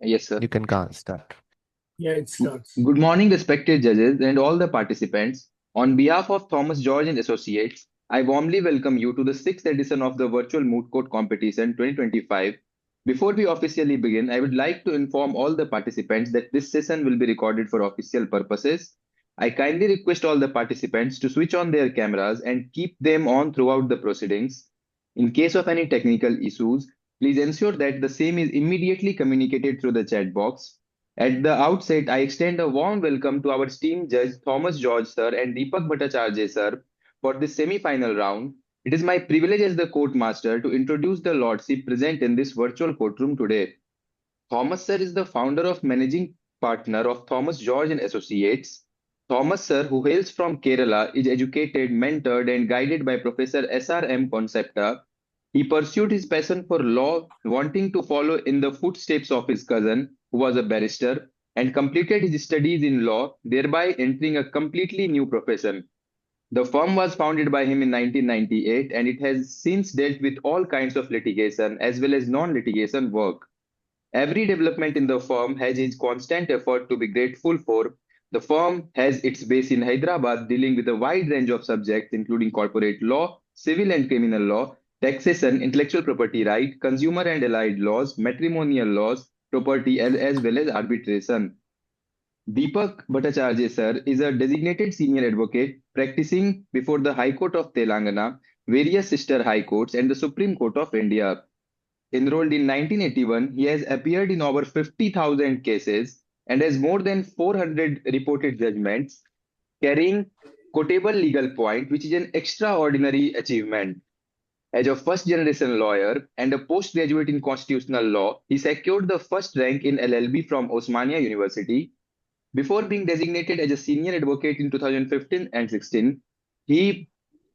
Yes, sir. You can start. Yeah, it starts. Good morning, respected judges and all the participants. On behalf of Thomas George and Associates, I warmly welcome you to the sixth edition of the Virtual Moot Court Competition 2025. Before we officially begin, I would like to inform all the participants that this session will be recorded for official purposes. I kindly request all the participants to switch on their cameras and keep them on throughout the proceedings. In case of any technical issues, please ensure that the same is immediately communicated through the chat box. At the outset, I extend a warm welcome to our esteemed judge Thomas George sir and Deepak Bhattacharya sir for this semi-final round. It is my privilege as the court master to introduce the lordship present in this virtual courtroom today. Thomas sir is the founder of managing partner of Thomas George and Associates. Thomas sir, who hails from Kerala, is educated, mentored, and guided by Professor S.R.M. Concepta. He pursued his passion for law, wanting to follow in the footsteps of his cousin, who was a barrister, and completed his studies in law, thereby entering a completely new profession. The firm was founded by him in 1998 and it has since dealt with all kinds of litigation as well as non litigation work. Every development in the firm has its constant effort to be grateful for. The firm has its base in Hyderabad, dealing with a wide range of subjects, including corporate law, civil and criminal law, taxation, intellectual property right, consumer and allied laws, matrimonial laws, property, as well as arbitration. Deepak Bhattacharya sir is a designated senior advocate practicing before the High Court of Telangana, various sister high courts, and the Supreme Court of India. Enrolled in 1981, he has appeared in over 50,000 cases and has more than 400 reported judgments, carrying quotable legal point, which is an extraordinary achievement. As a first generation lawyer and a postgraduate in constitutional law, he secured the first rank in LLB from Osmania University. Before being designated as a senior advocate in 2015 and 16, he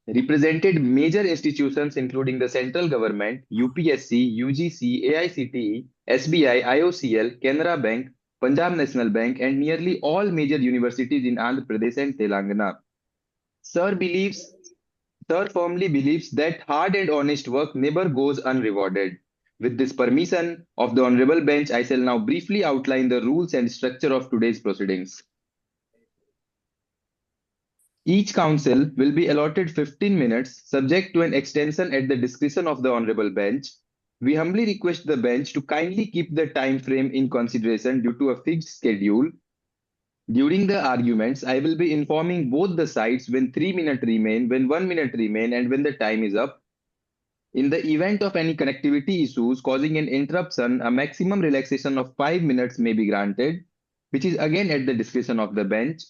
represented major institutions including the central government, UPSC, UGC, AICTE, SBI, IOCL, Canara Bank, Punjab National Bank, and nearly all major universities in Andhra Pradesh and Telangana. Sir believes, Sir firmly believes that hard and honest work never goes unrewarded. With this permission of the Honorable Bench, I shall now briefly outline the rules and structure of today's proceedings. Each counsel will be allotted 15 minutes, subject to an extension at the discretion of the Honorable Bench. We humbly request the bench to kindly keep the time frame in consideration due to a fixed schedule. During the arguments, I will be informing both the sides when 3 minutes remain, when 1 minute remain, and when the time is up. In the event of any connectivity issues causing an interruption, a maximum relaxation of 5 minutes may be granted, which is again at the discretion of the bench.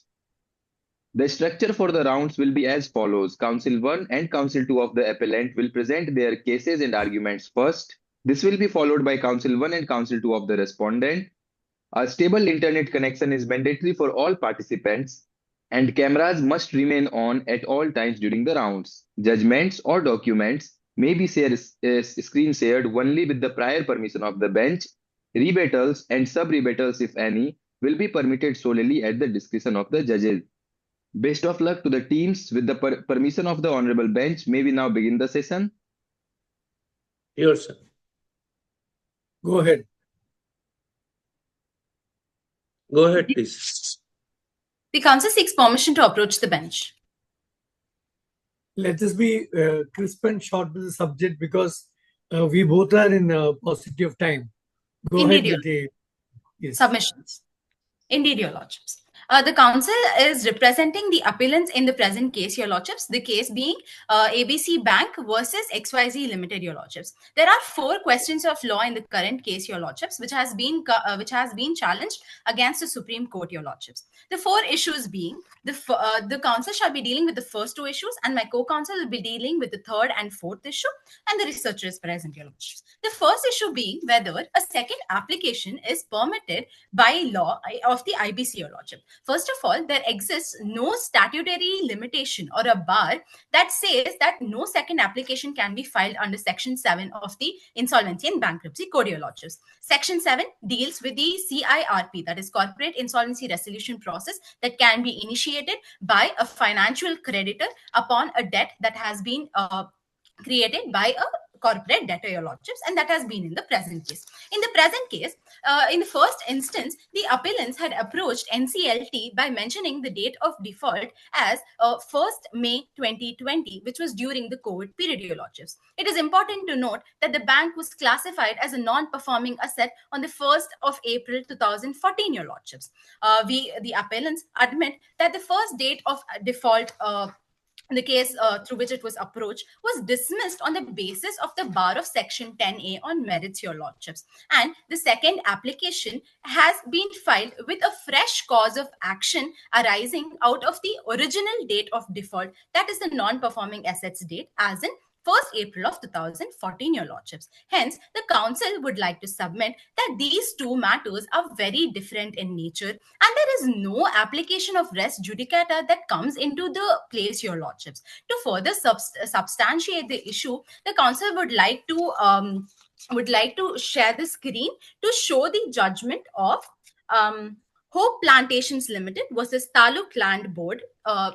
The structure for the rounds will be as follows. Counsel 1 and Counsel 2 of the appellant will present their cases and arguments first. This will be followed by Counsel 1 and Counsel 2 of the respondent. A stable internet connection is mandatory for all participants, and cameras must remain on at all times during the rounds. Judgments or documents may be screen shared only with the prior permission of the bench. Rebuttals and sub-rebuttals, if any, will be permitted solely at the discretion of the judges. Best of luck to the teams. With the permission of the Honorable Bench, may we now begin the session? Here, sir. Go ahead. Go ahead, please. The counsel seeks permission to approach the bench. Let us be crisp and short with the subject because we both are in paucity of time. Go Indeed, ahead with the submissions. Indeed, Your Lordships. The counsel is representing the appellants in the present case, Your Lordships. The case being ABC Bank versus XYZ Limited, Your Lordships. There are 4 questions of law in the current case, Your Lordships, which has been challenged against the Supreme Court, Your Lordships. The 4 issues being the counsel shall be dealing with the first 2 issues, and my co-counsel will be dealing with the 3rd and 4th issue, and the researcher is present, Your Lordships. The first issue being whether a second application is permitted by law of the IBC, Your Lordship. First of all, there exists no statutory limitation or a bar that says that no second application can be filed under Section 7 of the Insolvency and Bankruptcy Code, Your Lordships. Section 7 deals with the CIRP, that is Corporate Insolvency Resolution process, that can be initiated by a financial creditor upon a debt that has been created by a corporate debtor, your lordships, and that has been in the present case. In the present case, in the first instance, the appellants had approached NCLT by mentioning the date of default as 1st May 2020, which was during the COVID period, your lordships. It is important to note that the bank was classified as a non-performing asset on the 1st of April 2014, your lordships. The appellants admit that the first date of default the case through which it was approached was dismissed on the basis of the bar of section 10A on merits, your lordships, and the second application has been filed with a fresh cause of action arising out of the original date of default, that is the non-performing assets date, as in 1st April of 2014, your lordships. Hence, the council would like to submit that these two matters are very different in nature, and there is no application of res judicata that comes into the place, your lordships. To further substantiate the issue, the council would like to share the screen to show the judgment of Hope Plantations Limited versus Taluk Land Board,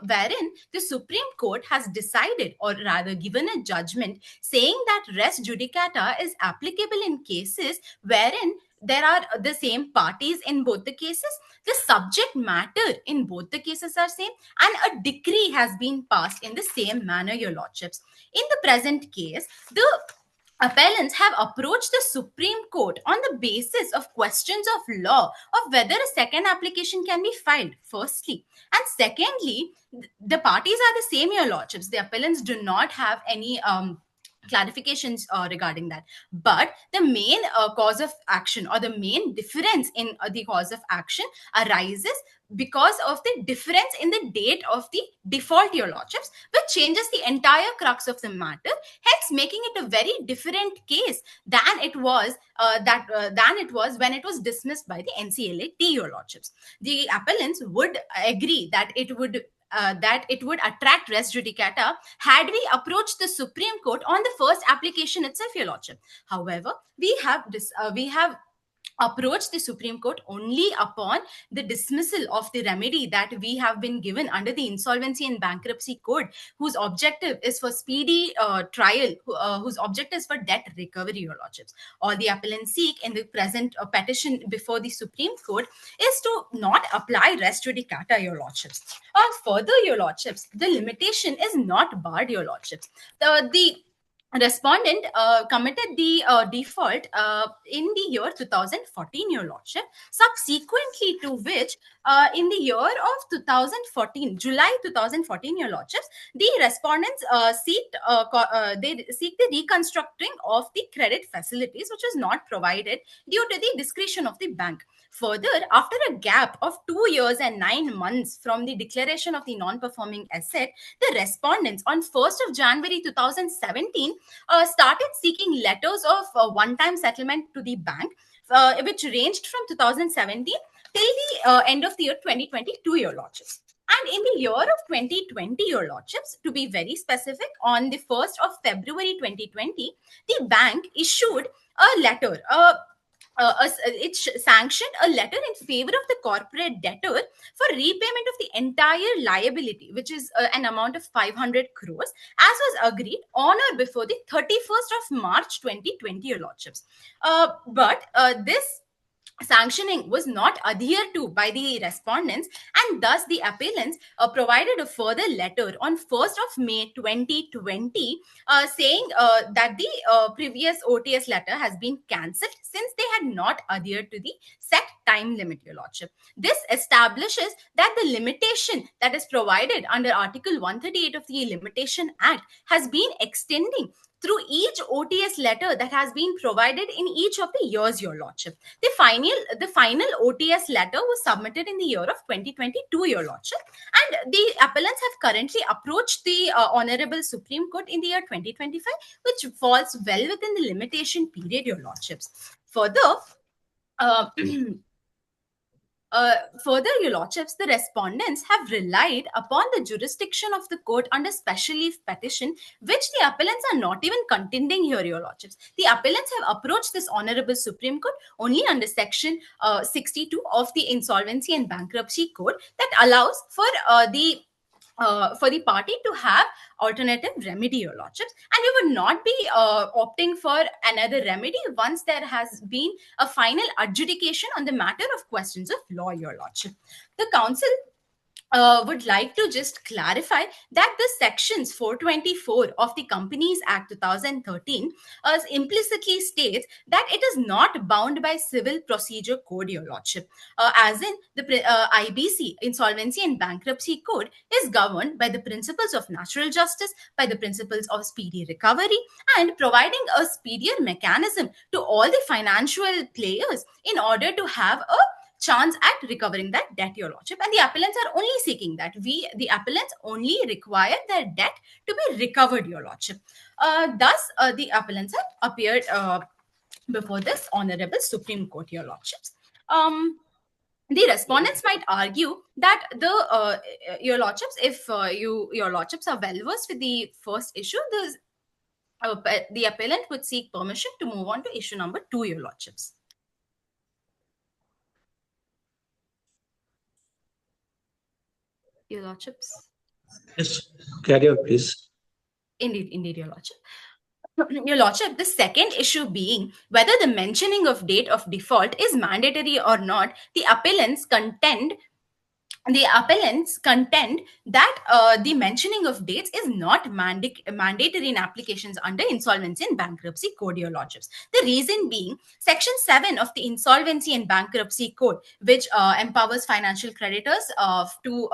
wherein the Supreme Court has decided, or rather given a judgment, saying that res judicata is applicable in cases wherein there are the same parties in both the cases, the subject matter in both the cases are same, and a decree has been passed in the same manner, your lordships. In the present case, the appellants have approached the Supreme Court on the basis of questions of law of whether a second application can be filed, firstly. And secondly, the parties are the same, your lordships. The appellants do not have any clarifications regarding that. But the main cause of action, or the main difference in the cause of action, arises because of the difference in the date of the default, your lordships, which changes the entire crux of the matter, hence making it a very different case than it was when it was dismissed by the NCLAT, your lordships. The appellants would agree that it would attract res judicata had we approached the Supreme Court on the first application itself, your lordship. However, we have approach the Supreme Court only upon the dismissal of the remedy that we have been given under the Insolvency and Bankruptcy Code, whose objective is for speedy trial, whose objective is for debt recovery, your lordships. All the appellants seek in the present petition before the Supreme Court is to not apply res judicata, your lordships. Further, your lordships, the limitation is not barred, your lordships. The respondent committed the default in the year 2014, your lordship, subsequently to which in the year of 2014, July 2014, your lordships, the respondents seek the reconstructing of the credit facilities which was not provided due to the discretion of the bank. Further, after a gap of 2 years and 9 months from the declaration of the non-performing asset, the respondents on 1st of January 2017 started seeking letters of one-time settlement to the bank, which ranged from 2017 till the end of the year 2022, your lordships. And in the year of 2020, your lordships, to be very specific, on the 1st of February 2020, the bank issued a letter, it sanctioned a letter in favor of the corporate debtor for repayment of the entire liability, which is an amount of 500 crores, as was agreed on or before the 31st of March 2020, your lordships. But this sanctioning was not adhered to by the respondents, and thus the appellants provided a further letter on 1st of May 2020 saying that the previous OTS letter has been cancelled since they had not adhered to the set time limit, your lordship. This establishes that the limitation that is provided under Article 138 of the Limitation Act has been extending through each OTS letter that has been provided in each of the years, your lordship. The final OTS letter was submitted in the year of 2022, your lordship, and the appellants have currently approached the Honorable Supreme Court in the year 2025, which falls well within the limitation period, your lordships. Further, your lordships, the respondents have relied upon the jurisdiction of the court under special leave petition, which the appellants are not even contending here, your lordships. The appellants have approached this Honorable Supreme Court only under section 62 of the Insolvency and Bankruptcy Code that allows for the for the party to have alternative remedy, your lordships, and we would not be opting for another remedy once there has been a final adjudication on the matter of questions of law, your lordship. The council would like to just clarify that the sections 424 of the Companies Act 2013 implicitly states that it is not bound by civil procedure code, your lordship, as in the IBC, insolvency and bankruptcy code, is governed by the principles of natural justice, by the principles of speedy recovery, and providing a speedier mechanism to all the financial players in order to have a chance at recovering that debt, your lordship. And the appellants are only seeking that. The appellants only require their debt to be recovered, your lordship. Thus, the appellants have appeared before this Honorable Supreme Court, your lordships. The respondents might argue that your lordships, if your lordships are well versed with the first issue, the appellant would seek permission to move on to issue number 2, your lordships. Your lordships. Yes, carry on, please. Indeed, your lordship. Your lordship, the second issue being whether the mentioning of date of default is mandatory or not, the appellants contend that the mentioning of dates is not mandatory in applications under insolvency and bankruptcy code, your lordships. The reason being section 7 of the insolvency and bankruptcy code, which empowers financial creditors to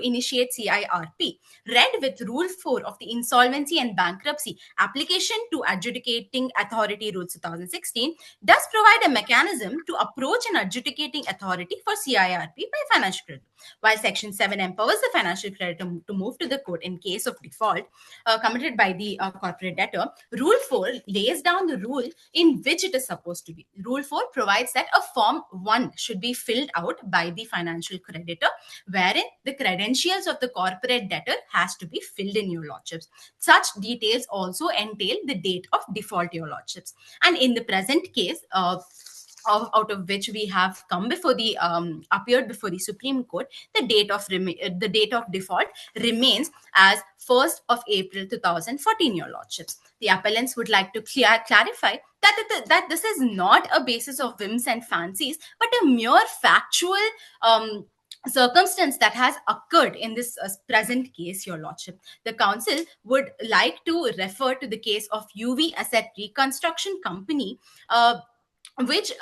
initiate CIRP, read with rule 4 of the insolvency and bankruptcy application to adjudicating authority rules 2016, does provide a mechanism to approach an adjudicating authority for CIRP by financial creditor. While Section 7 empowers the financial creditor to move to the court in case of default committed by the corporate debtor, Rule 4 lays down the rule in which it is supposed to be. Rule 4 provides that a Form 1 should be filled out by the financial creditor, wherein the credentials of the corporate debtor has to be filled in, your lordships. Such details also entail the date of default, your lordships. And in the present case, out of which we have come before the appeared before the Supreme Court, the date of default remains as 1st of April 2014, your lordships. The appellants would like to clarify that this is not a basis of whims and fancies, but a mere factual circumstance that has occurred in this present case, your lordship. The council would like to refer to the case of UV Asset Reconstruction Company, which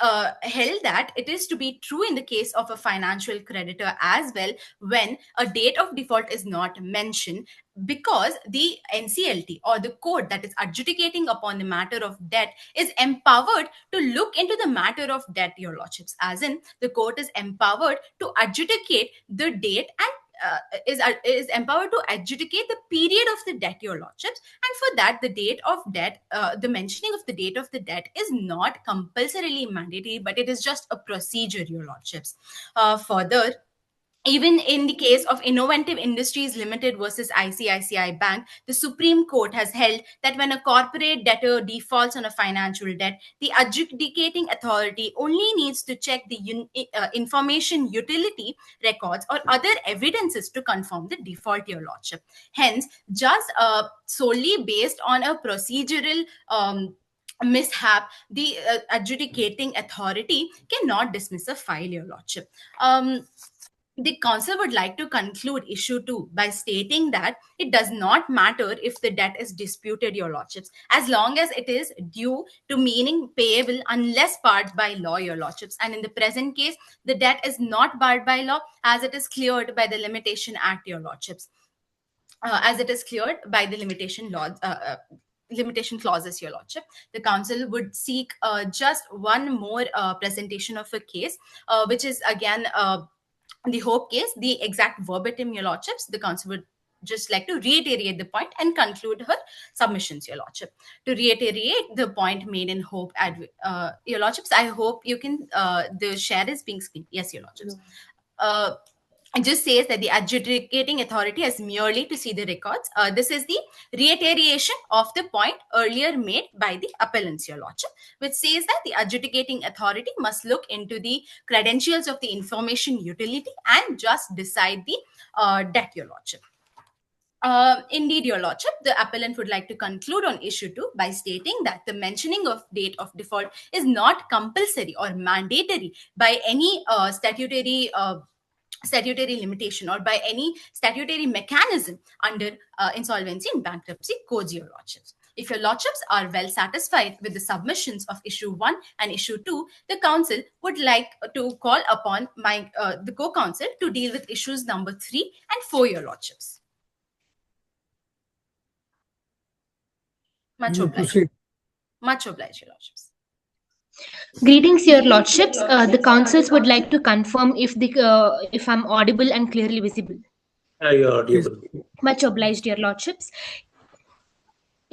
held that it is to be true in the case of a financial creditor as well when a date of default is not mentioned, because the NCLT or the court that is adjudicating upon the matter of debt is empowered to look into the matter of debt, your lordships, as in the court is empowered to adjudicate the date and is empowered to adjudicate the period of the debt, your lordships. And for that, the date of debt, the mentioning of the date of the debt is not compulsorily mandatory, but it is just a procedure, your lordships. Further, even in the case of Innovative Industries Limited versus ICICI Bank, the Supreme Court has held that when a corporate debtor defaults on a financial debt, the adjudicating authority only needs to check the information utility records or other evidences to confirm the default, your lordship. Hence, just solely based on a procedural mishap, the adjudicating authority cannot dismiss a file, your lordship. The council would like to conclude issue 2 by stating that it does not matter if the debt is disputed, your lordships, as long as it is due to meaning payable unless barred by law, your lordships. And in the present case, the debt is not barred by law as it is cleared by the Limitation Act, your lordships. As it is cleared by the limitation clauses, your lordship. The council would seek just one more presentation of a case, which is again the Hope case, the exact verbatim, your lordships. The council would just like to reiterate the point and conclude her submissions, your lordship. To reiterate the point made in Hope, your lordships, I hope you can, the share is being screened. Yes, your lordships. It just says that the adjudicating authority has merely to see the records. This is the reiteration of the point earlier made by the appellants, your lordship, which says that the adjudicating authority must look into the credentials of the information utility and just decide the debt, your lordship. Indeed, Your Lordship, the appellant would like to conclude on issue 2 by stating that the mentioning of date of default is not compulsory or mandatory by any statutory limitation or by any statutory mechanism under insolvency and bankruptcy codes, Your Lordships. If Your Lordships are well satisfied with the submissions of issue 1 and issue 2, the council would like to call upon the co-counsel to deal with issues number 3 and 4, Your Lordships. Much You obliged. proceed. Much obliged, Your Lordships. Greetings, Your Lordships. The councils would like to confirm if I'm audible and clearly visible. You're audible. Much obliged, Your Lordships.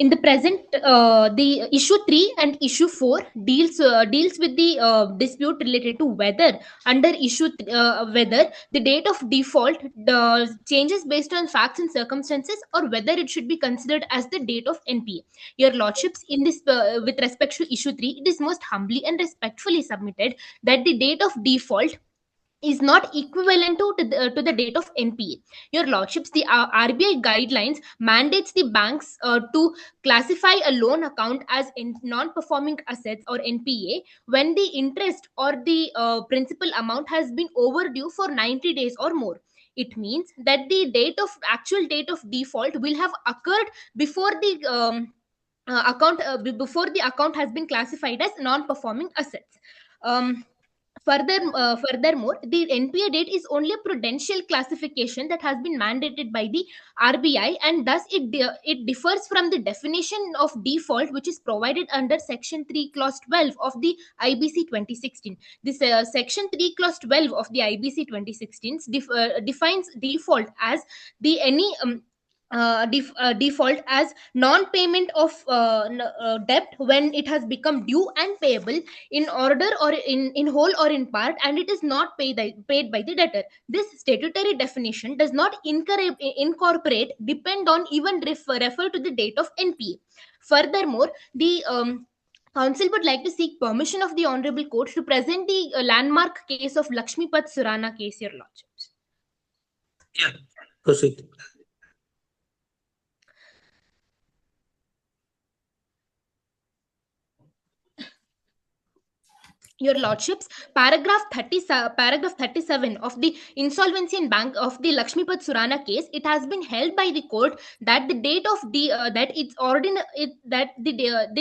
In the present, the issue 3 and issue 4 deals with the dispute related to whether under whether the date of default changes based on facts and circumstances, or whether it should be considered as the date of NPA. Your Lordships, in this with respect to issue 3, it is most humbly and respectfully submitted that the date of default is not equivalent to the date of NPA. Your Lordships, the RBI guidelines mandates the banks to classify a loan account as non-performing assets or NPA when the interest or the principal amount has been overdue for 90 days or more. It means that the actual date of default will have occurred before the before the account has been classified as non-performing assets. Furthermore, the NPA date is only a prudential classification that has been mandated by the RBI, and thus it differs from the definition of default, which is provided under Section 3, Clause 12 of the IBC 2016. This Section 3, Clause 12 of the IBC 2016 defines default as the any default as non-payment of debt when it has become due and payable in order or in whole or in part, and it is not paid by the debtor. This statutory definition does not incorporate, depend on, even refer to the date of NPA. Furthermore, the Council would like to seek permission of the Honorable Court to present the landmark case of Lakshmipat Surana case, Your Lordships. Yeah, proceed. Your Lordships, paragraph 37 of the insolvency and bank of the Lakshmipat Surana case, it has been held by the court that the date of the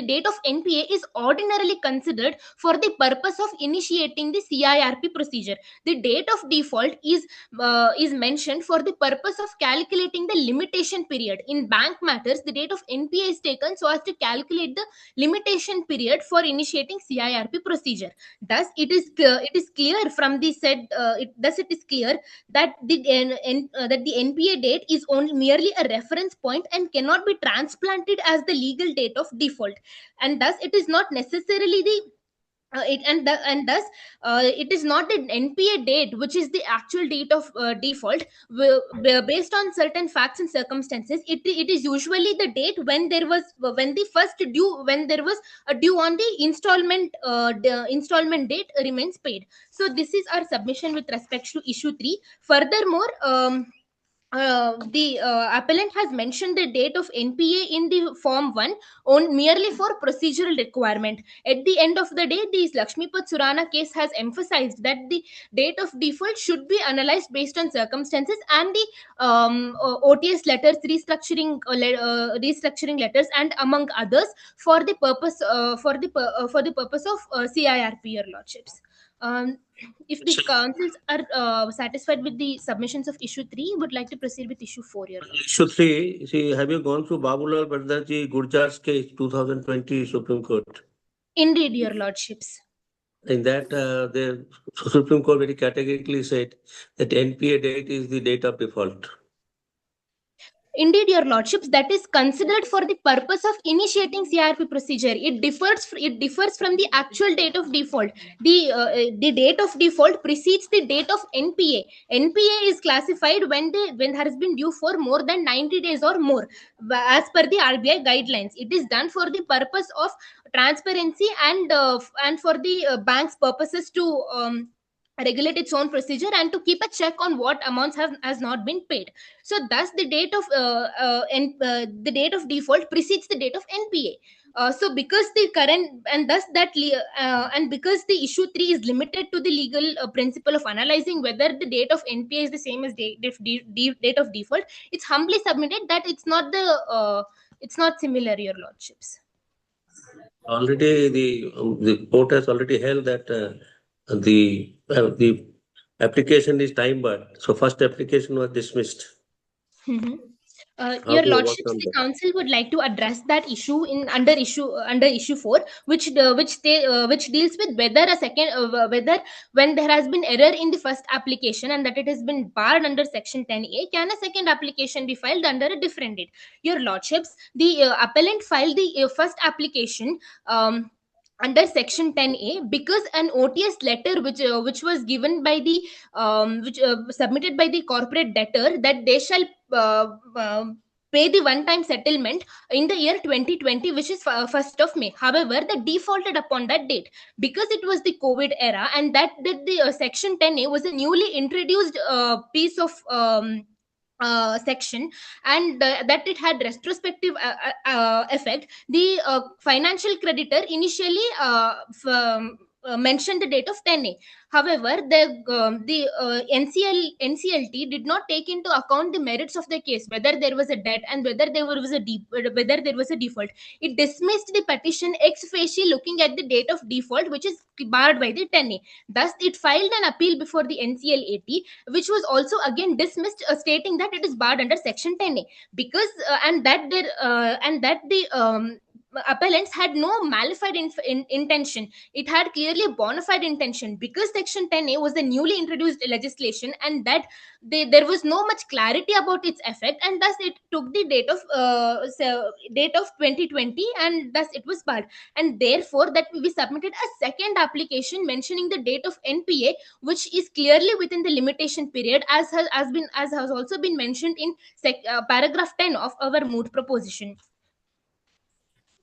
date of NPA is ordinarily considered for the purpose of initiating the CIRP procedure. The date of default is mentioned for the purpose of calculating the limitation period. In bank matters, the date of NPA is taken so as to calculate the limitation period for initiating CIRP procedure. Thus, it is clear from the said. It is clear that the NPA date is only merely a reference point and cannot be transplanted as the legal date of default, and thus it is not necessarily the thus it is not the NPA date which is the actual date of default. Based on certain facts and circumstances, it is usually the date when there was a due on the installment date remains paid. So this is our submission with respect to issue 3. Furthermore, the appellant has mentioned the date of NPA in the form 1 on merely for procedural requirement. At the end of the day, the Lakshmipat Surana case has emphasized that the date of default should be analyzed based on circumstances and the OTS letters, restructuring letters, and among others, for the purpose of CIRP, Your Lordships. If the councils are satisfied with the submissions of issue 3, would like to proceed with issue 4. Your Issue 3, see, have you gone through Babulal Bhattacharjee Gurjar's case, 2020 Supreme Court? Indeed, Your Lordships. In that, the Supreme Court very categorically said that NPA date is the date of default. Indeed, Your Lordships, that is considered for the purpose of initiating CIRP procedure. It differs from the actual date of default. The date of default precedes the date of NPA. NPA is classified when has been due for more than 90 days or more, as per the RBI guidelines. It is done for the purpose of transparency and for the bank's purposes to regulate its own procedure and to keep a check on what amounts has not been paid. So thus the date of default precedes the date of NPA. So because the current and thus that and because the issue 3 is limited to the legal principle of analyzing whether the date of NPA is the same as date of default, it's humbly submitted that it's not similar, your lordships. Already the court has already held that the application is time barred. So first application was dismissed. Mhm. How Your to lordships, overcome the that? council would like to address that issue in under issue 4, which deals with whether a second whether when there has been error in the first application and that it has been barred under section 10A, can a second application be filed under a different date? Your lordships, the appellant filed the first application under section 10A because an OTS letter which was given by the which submitted by the corporate debtor that they shall uh, pay the one time settlement in the year 2020, which is 1st of May. However, they defaulted upon that date because it was the COVID era, and that the section 10A was a newly introduced piece of section, and that it had retrospective effect. The financial creditor initially mentioned the date of 10A. However, the NCLT did not take into account the merits of the case, whether there was a debt and whether there was a default. It dismissed the petition ex facie, looking at the date of default, which is barred by the 10A. Thus, it filed an appeal before the NCLAT, which was also again dismissed, stating that it is barred under section 10A because and that the appellants had no malified intention. It had clearly a bona fide intention because section 10A was the newly introduced legislation, and that there was no much clarity about its effect, and thus it took the date of 2020, and thus it was barred. And therefore that we submitted a second application mentioning the date of NPA, which is clearly within the limitation period, as has also been mentioned in paragraph 10 of our moot proposition.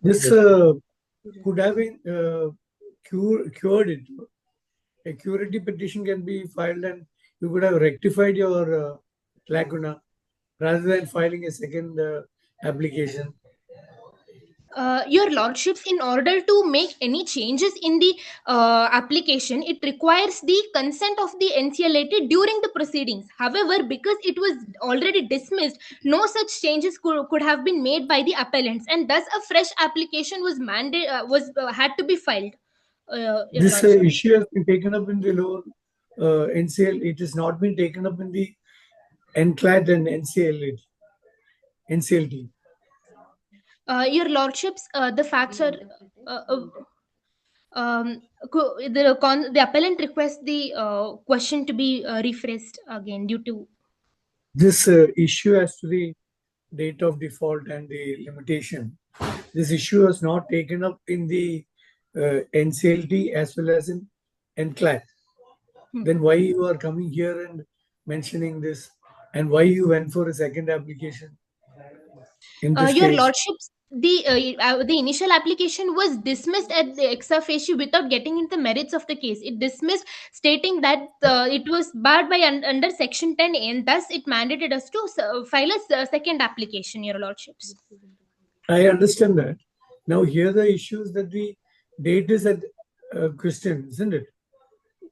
This Yes. could have been cured it. A curative petition can be filed and you could have rectified your lacuna rather than filing a second application. Your lordships, in order to make any changes in the application, it requires the consent of the NCLAT during the proceedings. However, because it was already dismissed, no such changes could have been made by the appellants, and thus a fresh application had to be filed. Your This lordship. issue has been taken up in the lower NCL. It has not been taken up in the NCLAT and NCLT. Your lordships, the facts are. The appellant requests the question to be rephrased again due to. This issue as to the date of default and the limitation, this issue was not taken up in the NCLT as well as in NCLAT. Then why you are coming here and mentioning this, and why you went for a second application in this Your case? lordships, the initial application was dismissed at the ex officio without getting into the merits of the case. It dismissed, stating that it was barred by under section 10, and thus it mandated us to file a second application, your lordships. I understand that. Now here the issue is that the date is at question, isn't it?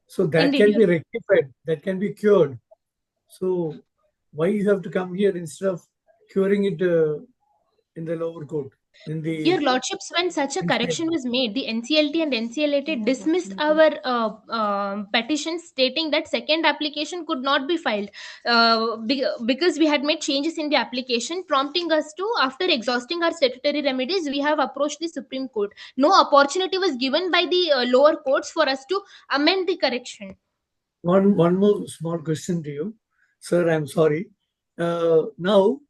So that Indeed, can your- be rectified, that can be cured. So why you have to come here instead of curing it in the lower court? In the Your lordships, when such a correction was made, the NCLT and NCLAT dismissed our petition, stating that second application could not be filed because we had made changes in the application, prompting us to, after exhausting our statutory remedies, we have approached the Supreme Court. No opportunity was given by the lower courts for us to amend the correction. one more small question to you, sir. I'm sorry. Now,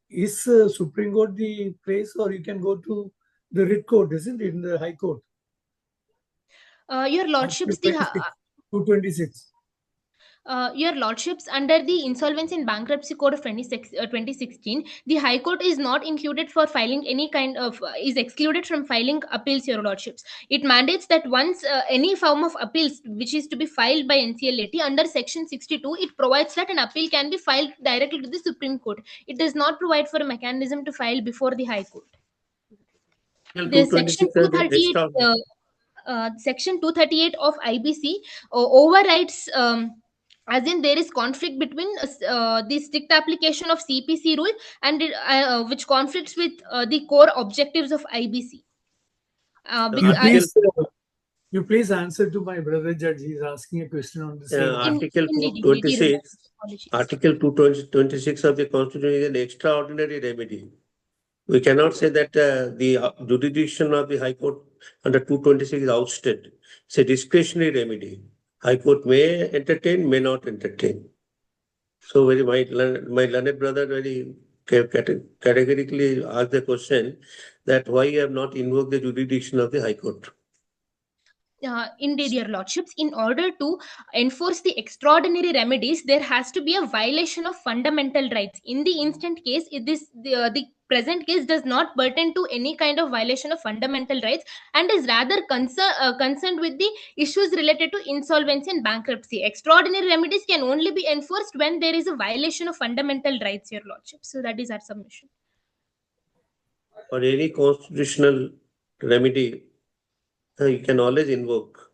is Supreme Court the place, or you can go to the writ court, isn't it, in the High Court? Your lordships, 226. Your lordships, under the Insolvency and Bankruptcy Code of 2016, the High Court is not included for filing any kind of, is excluded from filing appeals, your lordships. It mandates that once any form of appeals which is to be filed by NCLAT under Section 62, it provides that an appeal can be filed directly to the Supreme Court. It does not provide for a mechanism to file before the High Court. The Section 226 has been 238. extra. Section 238 of IBC overrides, as in there is conflict between the strict application of CPC rule and which conflicts with the core objectives of IBC. You please answer to my brother judge. He's asking a question on the same. Article 226. Article 226 of the Constitution is an extraordinary remedy. We cannot say that the jurisdiction of the High Court under 226 is ousted. It's a discretionary remedy. High Court may entertain, may not entertain. So my learned brother very categorically asked the question that why you have not invoked the jurisdiction of the High Court. Indeed, your lordships, in order to enforce the extraordinary remedies, there has to be a violation of fundamental rights. In the instant case, the present case does not pertain to any kind of violation of fundamental rights and is rather concerned with the issues related to insolvency and bankruptcy. Extraordinary remedies can only be enforced when there is a violation of fundamental rights, your lordship. So that is our submission. For any constitutional remedy, you can always invoke.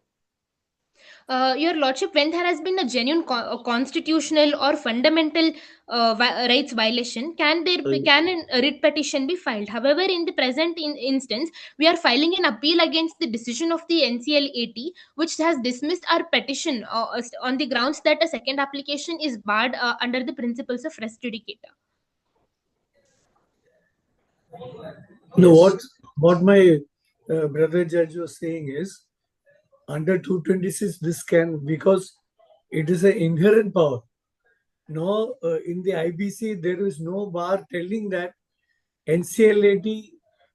Your lordship, when there has been a genuine constitutional or fundamental rights violation, can a writ petition be filed? However, in the present instance, we are filing an appeal against the decision of the NCLAT, which has dismissed our petition on the grounds that a second application is barred under the principles of res judicata. No, what my brother judge was saying is, under 226, this can, because it is an inherent power. No, in the IBC, there is no bar telling that NCLAT,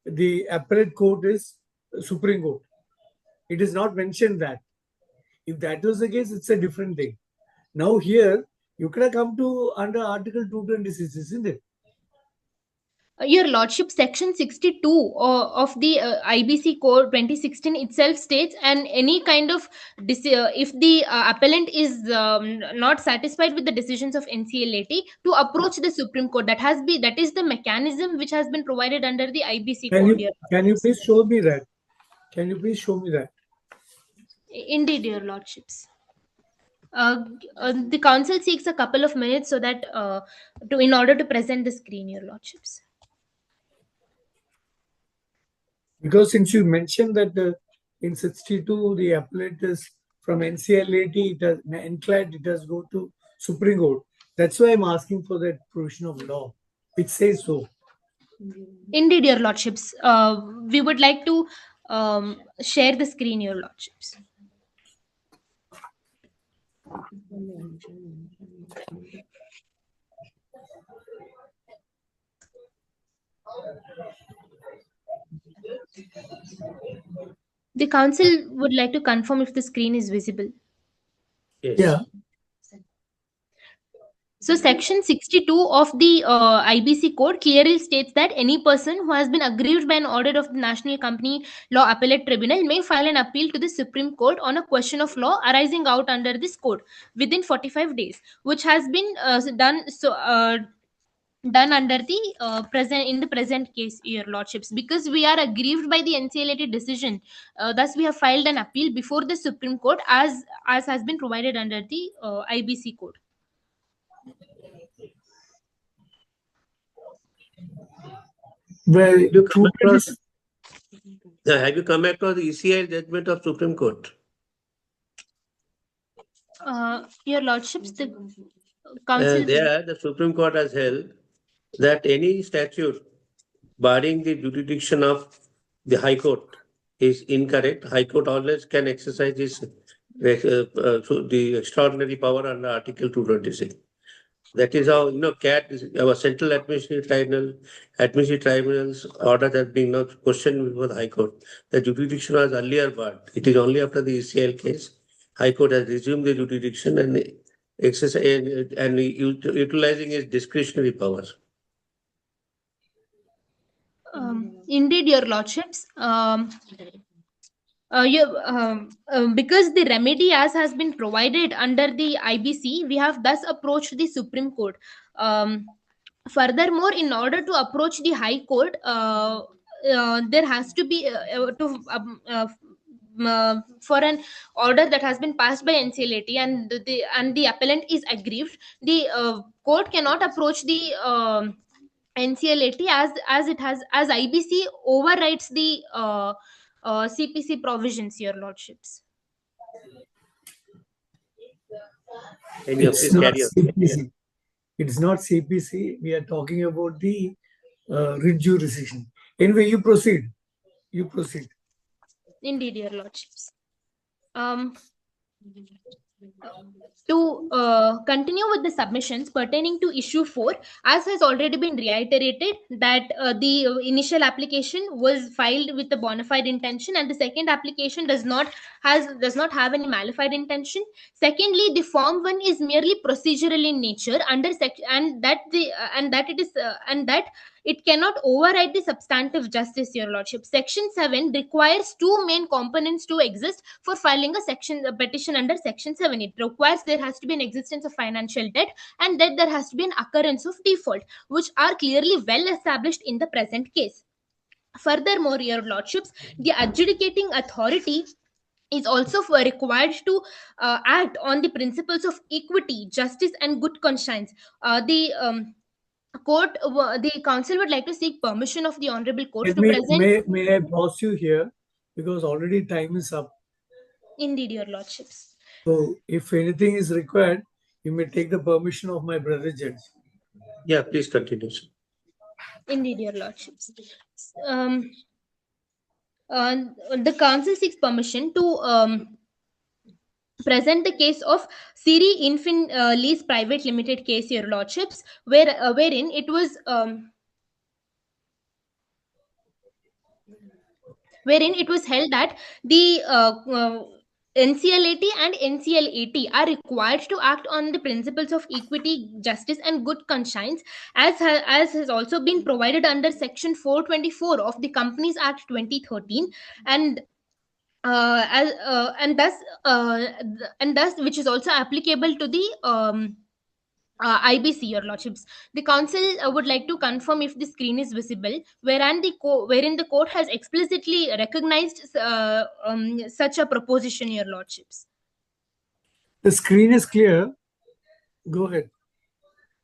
the appellate court is Supreme Court. It is not mentioned that. If that was the case, it's a different thing. Now here, you could have come to under Article 226, isn't it? Your lordship, section 62 of the IBC code 2016 itself states, and any kind of if the appellant is not satisfied with the decisions of NCLAT, to approach the Supreme Court. That is the mechanism which has been provided under the IBC code. Can you please show me that? Can you please show me that? Indeed, your lordships. The council seeks a couple of minutes so that in order to present the screen, your lordships. Because since you mentioned that in 62, the appellate is from NCLAT, it has go to Supreme Court. That's why I'm asking for that provision of law. It says so. Indeed, your lordships. We would like to share the screen, your lordships. The council would like to confirm if the screen is visible. Yes. Yeah. So section 62 of the IBC code clearly states that any person who has been aggrieved by an order of the National Company Law Appellate Tribunal may file an appeal to the Supreme Court on a question of law arising out under this code within 45 days, which has been done under the present case, your lordships, because we are aggrieved by the NCLAT decision. Thus, we have filed an appeal before the Supreme Court as has been provided under the IBC code. Well, Have you come across the ECI judgment of Supreme Court? Your lordships, the council. There, the Supreme Court has held that any statute barring the jurisdiction of the High Court is incorrect. High Court always can exercise the extraordinary power under Article 226. That is how, CAT is our Central Administrative Tribunal's order has been not questioned before the High Court. The jurisdiction was earlier barred. It is only after the ECL case, High Court has resumed the jurisdiction and and utilizing his discretionary powers. Indeed, Your Lordships. Because the remedy as has been provided under the IBC, we have thus approached the Supreme Court. Furthermore, in order to approach the High Court, there has to be for an order that has been passed by NCLAT and the appellant is aggrieved, the court cannot approach the NCLAT as it has as IBC overrides the CPC provisions, Your Lordships. It's not CPC. It's not CPC. We are talking about the writ jurisdiction. Anyway, you proceed. You proceed. Indeed, Your Lordships. To continue with the submissions pertaining to issue 4, as has already been reiterated that the initial application was filed with a bona fide intention and the second application does not have any malified intention. Secondly, the form 1 is merely procedural in nature under and that it cannot override the substantive justice, Your Lordship. Section 7 requires two main components to exist for filing a petition under Section 7. It requires there has to be an existence of financial debt and that there has to be an occurrence of default, which are clearly well established in the present case. Furthermore, Your Lordships, the adjudicating authority is also required to act on the principles of equity, justice, and good conscience. The council would like to seek permission of the honorable court to present. May I pause you here because already time is up. Indeed, Your Lordships. So, if anything is required, you may take the permission of my brother judge. Yeah, please continue. Indeed, Your Lordships. The council seeks permission to present the case of Siri Infin Lease Private Limited case, Your Lordships, wherein it was held that the NCLAT and NCLAT are required to act on the principles of equity, justice, and good conscience, as has also been provided under Section 424 of the Companies Act 2013, and thus which is also applicable to the IBC, Your Lordships. The council would like to confirm if the screen is visible, wherein the court has explicitly recognized such a proposition, Your Lordships. The screen is clear. Go ahead.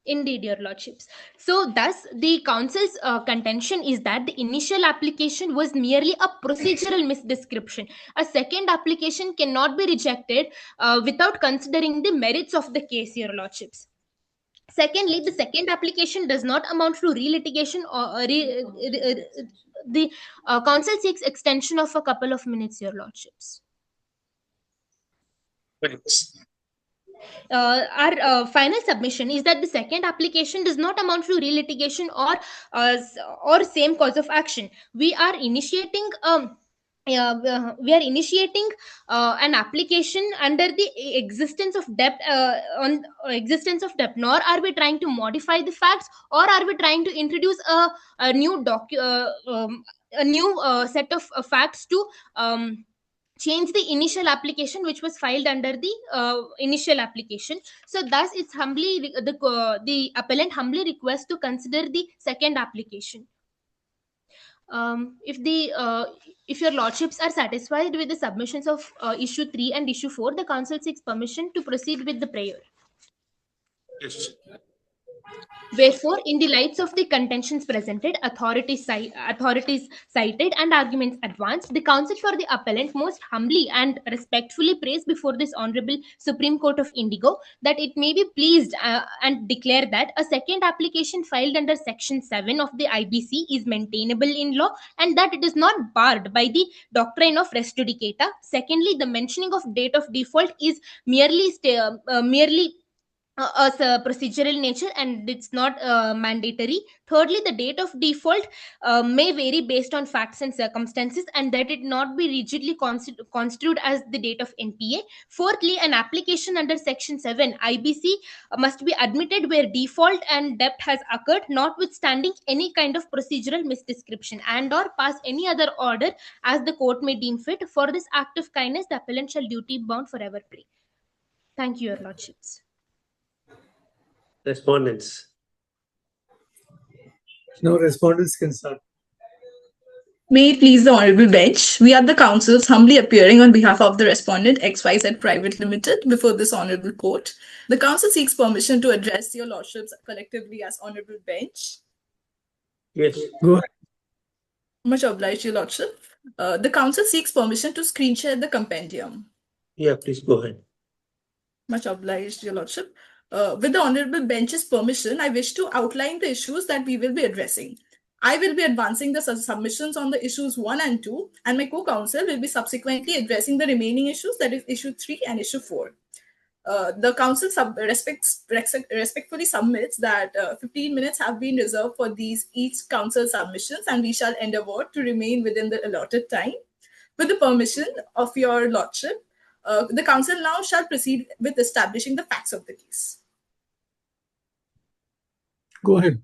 Indeed, Your Lordships. So, thus, the council's contention is that the initial application was merely a procedural misdescription. A second application cannot be rejected without considering the merits of the case, Your Lordships. Secondly, the second application does not amount to relitigation or the council seeks extension of a couple of minutes, Your Lordships. Our final submission is that the second application does not amount to relitigation or same cause of action. We are initiating an application under the existence of debt nor are we trying to modify the facts or are we trying to introduce a new set of facts to change the initial application which was filed under the initial application. So thus it's humbly the appellant humbly requests to consider the second application. If your lordships are satisfied with the submissions of issue 3 and issue 4, the council seeks permission to proceed with the prayer. Yes. Wherefore, in the lights of the contentions presented, authorities cited, and arguments advanced, the counsel for the appellant most humbly and respectfully prays before this Honorable Supreme Court of Indigo that it may be pleased and declare that a second application filed under Section 7 of the IBC is maintainable in law and that it is not barred by the doctrine of res judicata. Secondly, the mentioning of date of default is merely as a procedural nature and it's not mandatory. Thirdly, the date of default may vary based on facts and circumstances, and that it not be rigidly construed as the date of NPA. Fourthly, an application under Section 7 IBC must be admitted where default and debt has occurred, notwithstanding any kind of procedural misdescription, and or pass any other order as the court may deem fit. For this act of kindness, the appellant shall duty bound forever pay. Thank you, Your Lordships. Respondents. Now respondents can start. May it please the Honorable Bench, we are the counsels humbly appearing on behalf of the respondent XYZ Private Limited before this Honorable Court. The counsel seeks permission to address your Lordships collectively as Honorable Bench. Yes. Go ahead. Much obliged, your Lordship. The counsel seeks permission to screen share the compendium. Yeah, please go ahead. Much obliged, your Lordship. With the Honorable Bench's permission, I wish to outline the issues that we will be addressing. I will be advancing the submissions on the issues 1 and 2, and my co-counsel will be subsequently addressing the remaining issues, that is issue 3 and issue 4. The council respectfully submits that 15 minutes have been reserved for these each council submissions, and we shall endeavour to remain within the allotted time. With the permission of your Lordship, the council now shall proceed with establishing the facts of the case. Go ahead.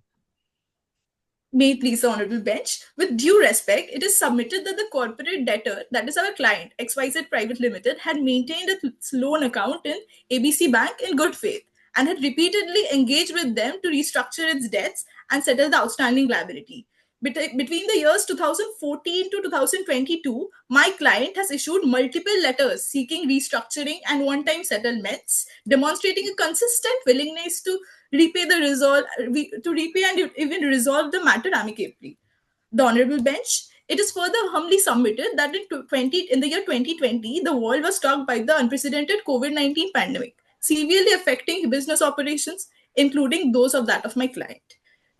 May it please the Honorable Bench, with due respect, it is submitted that the corporate debtor, that is our client, XYZ Private Limited, had maintained a loan account in ABC Bank in good faith and had repeatedly engaged with them to restructure its debts and settle the outstanding liability. Between the years 2014 to 2022, my client has issued multiple letters seeking restructuring and one-time settlements, demonstrating a consistent willingness to repay and even resolve the matter amicably. The Honorable Bench, it is further humbly submitted that in the year 2020, the world was struck by the unprecedented COVID-19 pandemic, severely affecting business operations, including those of that of my client.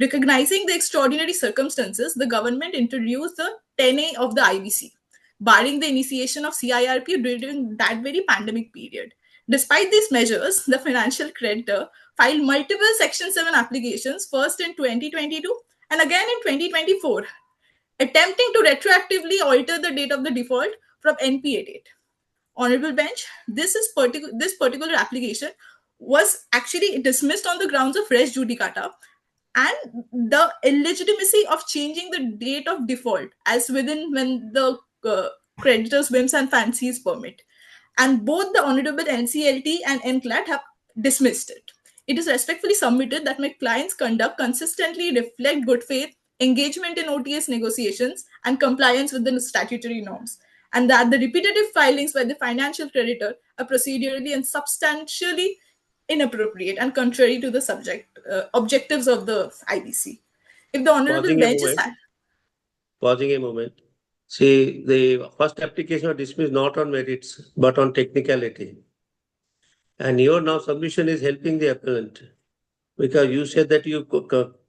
Recognizing the extraordinary circumstances, the government introduced the 10A of the IBC, barring the initiation of CIRP during that very pandemic period. Despite these measures, the financial creditor filed multiple Section 7 applications, first in 2022 and again in 2024, attempting to retroactively alter the date of the default from NPA date. Honorable Bench, this particular application was actually dismissed on the grounds of res judicata and the illegitimacy of changing the date of default as within when the creditor's whims and fancies permit. And both the Honorable NCLT and NCLAT have dismissed it. It is respectfully submitted that my client's conduct consistently reflect good faith, engagement in OTS negotiations, and compliance with the statutory norms, and that the repetitive filings by the financial creditor are procedurally and substantially inappropriate and contrary to the objectives of the IBC. If the Honorable Bench is... Pausing a moment. See, the first application was dismissed not on merits, but on technicality. And your now submission is helping the appellant, because you said that you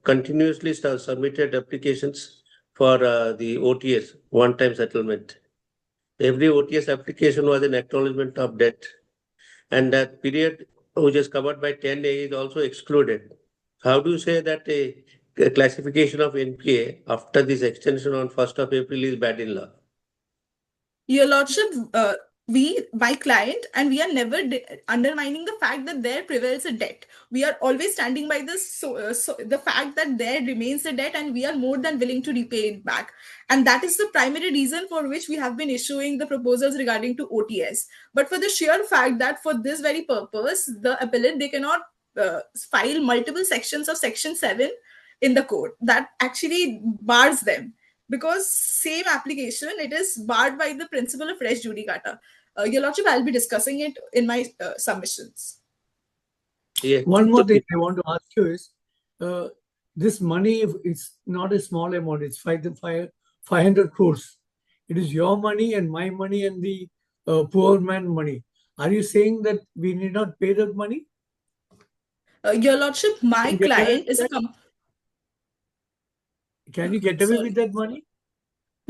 continuously submitted applications for the OTS, one-time settlement. Every OTS application was an acknowledgement of debt. And that period, which is covered by 10A, is also excluded. How do you say that a classification of NPA after this extension on 1st of April is bad in law? Your Lordship, my client, and we are never undermining the fact that there prevails a debt. We are always standing by this, the fact that there remains a debt and we are more than willing to repay it back. And that is the primary reason for which we have been issuing the proposals regarding to OTS. But for the sheer fact that for this very purpose, the appellant, they cannot file multiple sections of Section 7 in the court. That actually bars them. Because same application, it is barred by the principle of res judicata. Your Lordship, I'll be discussing it in my submissions. Yeah. One more thing I want to ask you is, this money, it's not a small amount, it's 500 crores. It is your money and my money and the poor man money. Are you saying that we need not pay that money? Your Lordship, my client is a company. Can you get away with that money?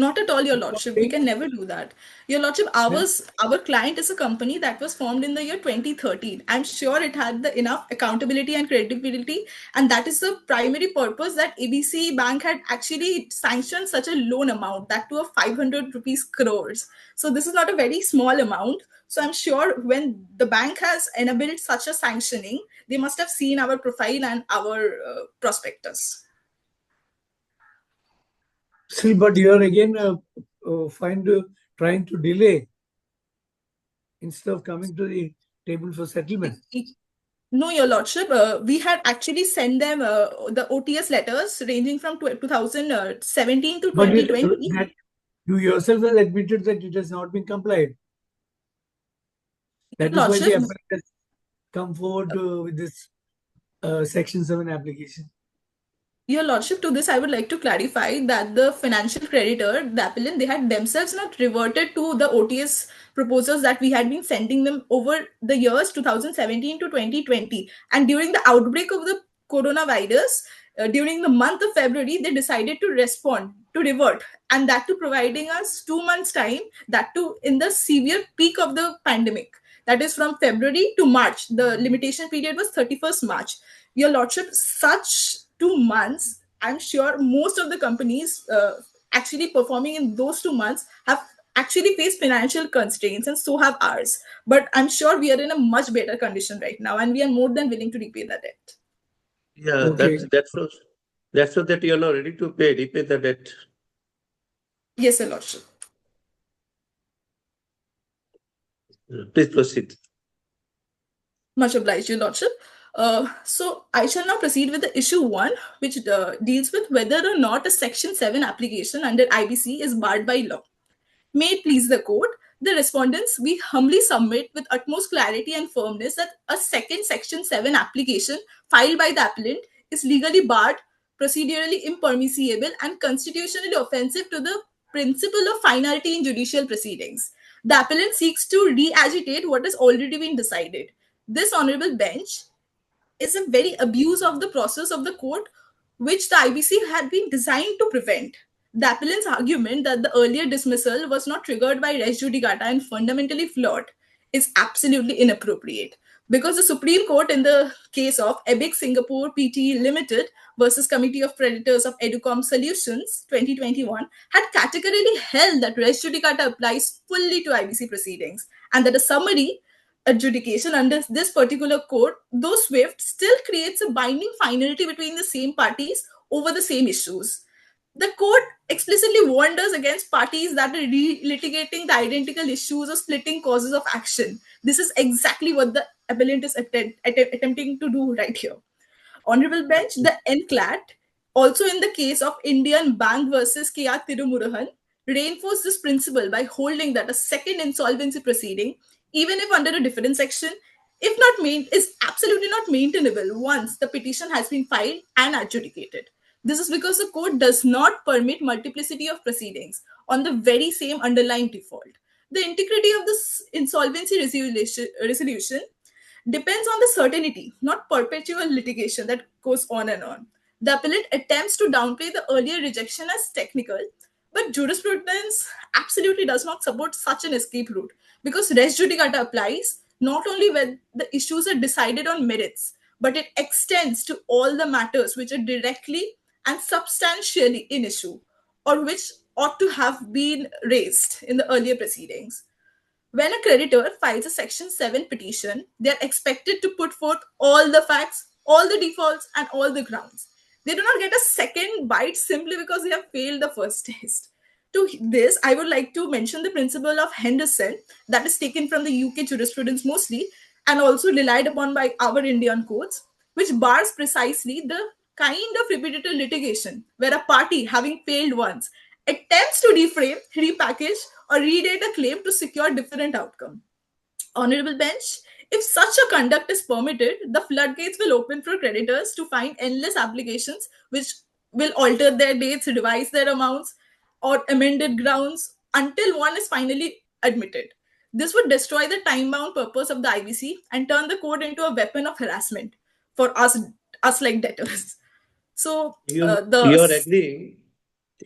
Not at all, Your Lordship. We can never do that. Your Lordship, our client is a company that was formed in the year 2013. I'm sure it had the enough accountability and credibility, and that is the primary purpose that ABC Bank had actually sanctioned such a loan amount, that to a 500 rupees crores. So this is not a very small amount. So I'm sure when the bank has enabled such a sanctioning, they must have seen our profile and our prospectus. Still, but you are again trying to delay instead of coming to the table for settlement. No, Your Lordship, we had actually sent them the OTS letters ranging from 2017 to 2020. You yourself have admitted that it has not been complied. That is why the appellant has come forward with this Section 7 application. Your Lordship, to this, I would like to clarify that the financial creditor, the appellant, they had themselves not reverted to the OTS proposals that we had been sending them over the years 2017 to 2020. And during the outbreak of the coronavirus, during the month of February, they decided to respond, to revert, and that to providing us 2 months' time, that too in the severe peak of the pandemic. That is from February to March. The limitation period was 31st March. Your Lordship, such 2 months, I'm sure most of the companies actually performing in those 2 months have actually faced financial constraints, and so have ours. But I'm sure we are in a much better condition right now, and we are more than willing to repay the debt. Yeah, Okay. that's so that you are not ready to repay the debt. Yes, Your Lordship. Please proceed. Much obliged, Your Lordship. So I shall now proceed with the issue 1, which deals with whether or not a Section 7 application under IBC is barred by law. May it please the court, the respondents, we humbly submit with utmost clarity and firmness that a second Section 7 application filed by the appellant is legally barred, procedurally impermissible, and constitutionally offensive to the principle of finality in judicial proceedings. The appellant seeks to re-agitate what has already been decided. This honorable bench is a very abuse of the process of the court, which the IBC had been designed to prevent. The appellant's argument that the earlier dismissal was not triggered by res judicata and fundamentally flawed is absolutely inappropriate, because the Supreme Court, in the case of EBIC Singapore Pte Limited versus Committee of Creditors of Educom Solutions 2021, had categorically held that res judicata applies fully to IBC proceedings, and that a summary adjudication under this particular code, though swift, still creates a binding finality between the same parties over the same issues. The court explicitly warned us against parties that are litigating the identical issues or splitting causes of action. This is exactly what the appellant is attempting to do right here. Honorable bench, the NCLAT, also in the case of Indian Bank versus K.R. Tirumurugan, reinforced this principle by holding that a second insolvency proceeding, even if under a different section, if not is absolutely not maintainable once the petition has been filed and adjudicated. This is because the court does not permit multiplicity of proceedings on the very same underlying default. The integrity of this insolvency resolution depends on the certainty, not perpetual litigation that goes on and on. The appellate attempts to downplay the earlier rejection as technical, but jurisprudence absolutely does not support such an escape route, because res judicata applies not only when the issues are decided on merits, but it extends to all the matters which are directly and substantially in issue, or which ought to have been raised in the earlier proceedings. When a creditor files a Section 7 petition, they are expected to put forth all the facts, all the defaults, and all the grounds. They do not get a second bite simply because they have failed the first test. To this, I would like to mention the principle of Henderson that is taken from the UK jurisprudence mostly and also relied upon by our Indian courts, which bars precisely the kind of repetitive litigation where a party, having failed once, attempts to reframe, repackage, or redate a claim to secure different outcome. Honorable bench, if such a conduct is permitted, the floodgates will open for creditors to find endless applications which will alter their dates, revise their amounts, or amended grounds until one is finally admitted. This would destroy the time-bound purpose of the IBC and turn the code into a weapon of harassment for us like debtors. So You are agreeing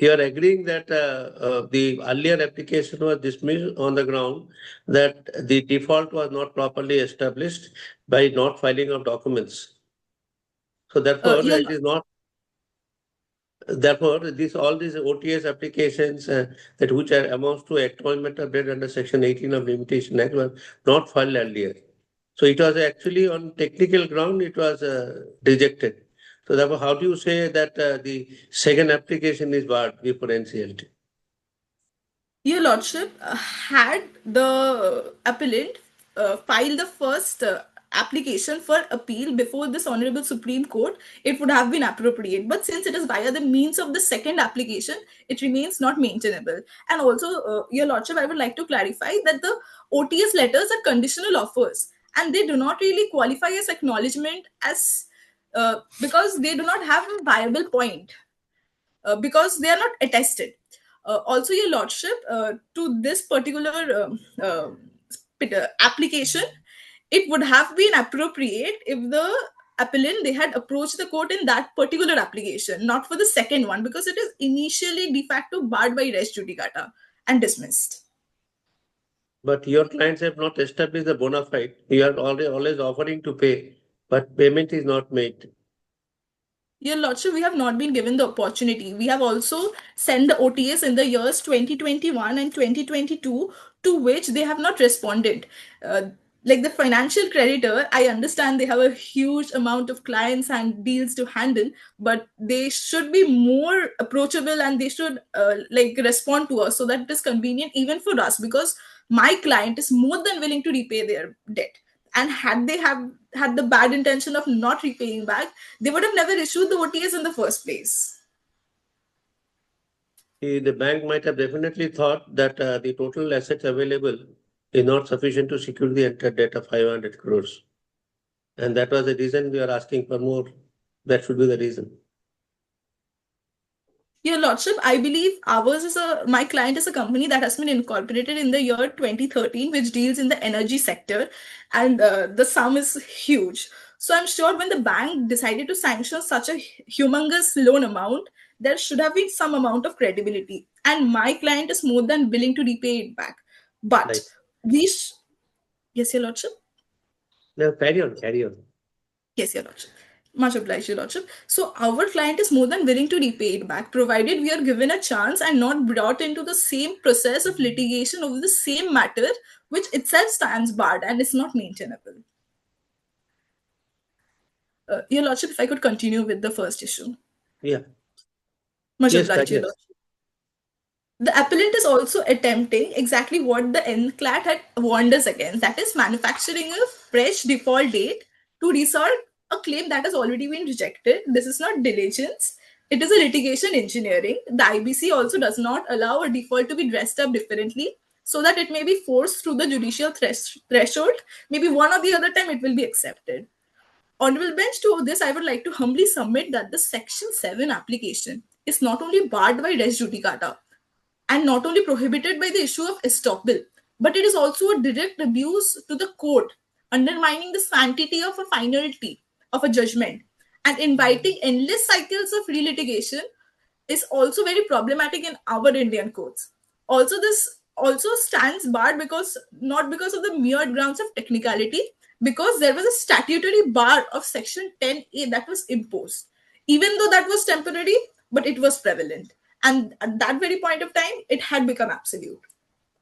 You are agreeing that the earlier application was dismissed on the ground that the default was not properly established by not filing of documents. So therefore, Your it is not. Therefore, all these OTS applications that which are amounts to acknowledgement of debt under Section 18 of Limitation Act were not filed earlier. So it was actually on technical ground, it was rejected. So therefore, how do you say that the second application is barred before NCLT? Your Lordship, had the appellant filed the first application for appeal before this Honorable Supreme Court, it would have been appropriate. But since it is via the means of the second application, it remains not maintainable. And also, Your Lordship, I would like to clarify that the OTS letters are conditional offers and they do not really qualify as acknowledgement as because they do not have a viable point because they are not attested. Also, Your Lordship, to this particular application, it would have been appropriate if the appellant they had approached the court in that particular application, not for the second one, because it is initially de facto barred by res judicata and dismissed. But your clients have not established the bona fide. You are always offering to pay, but payment is not made. Your Lordship, we have not been given the opportunity. We have also sent the OTS in the years 2021 and 2022, to which they have not responded. Like the financial creditor, I understand they have a huge amount of clients and deals to handle, but they should be more approachable and they should like respond to us so that it is convenient even for us, because my client is more than willing to repay their debt. And had they have had the bad intention of not repaying back, they would have never issued the OTS in the first place. The bank might have definitely thought that the total assets available is not sufficient to secure the entire debt of 500 crores. And that was the reason we are asking for more. That should be the reason. Your Lordship, I believe my client is a company that has been incorporated in the year 2013, which deals in the energy sector, and the sum is huge. So I'm sure when the bank decided to sanction such a humongous loan amount, there should have been some amount of credibility. And my client is more than willing to repay it back. But Right. yes, Your Lordship? Now carry on. Yes, Your Lordship. Much obliged, Your Lordship. So our client is more than willing to repay it back, provided we are given a chance and not brought into the same process of litigation over the same matter, which itself stands barred and is not maintainable. Your Lordship, if I could continue with the first issue. Yeah. Much Yes, obliged, Your yes. Lordship. The appellant is also attempting exactly what the NCLAT had warned us against, that is manufacturing a fresh default date to resort a claim that has already been rejected. This is not diligence. It is a litigation engineering. The IBC also does not allow a default to be dressed up differently so that it may be forced through the judicial threshold. Maybe one or the other time it will be accepted. Honorable bench, to this, I would like to humbly submit that the Section 7 application is not only barred by res judicata and not only prohibited by the issue of estoppel, but it is also a direct abuse to the court, undermining the sanctity of a finality of a judgment and inviting endless cycles of relitigation is also very problematic in our Indian courts. Also, this also stands barred because not because of the mere grounds of technicality, because there was a statutory bar of Section 10A that was imposed. Even though that was temporary, but it was prevalent. And at that very point of time, it had become absolute.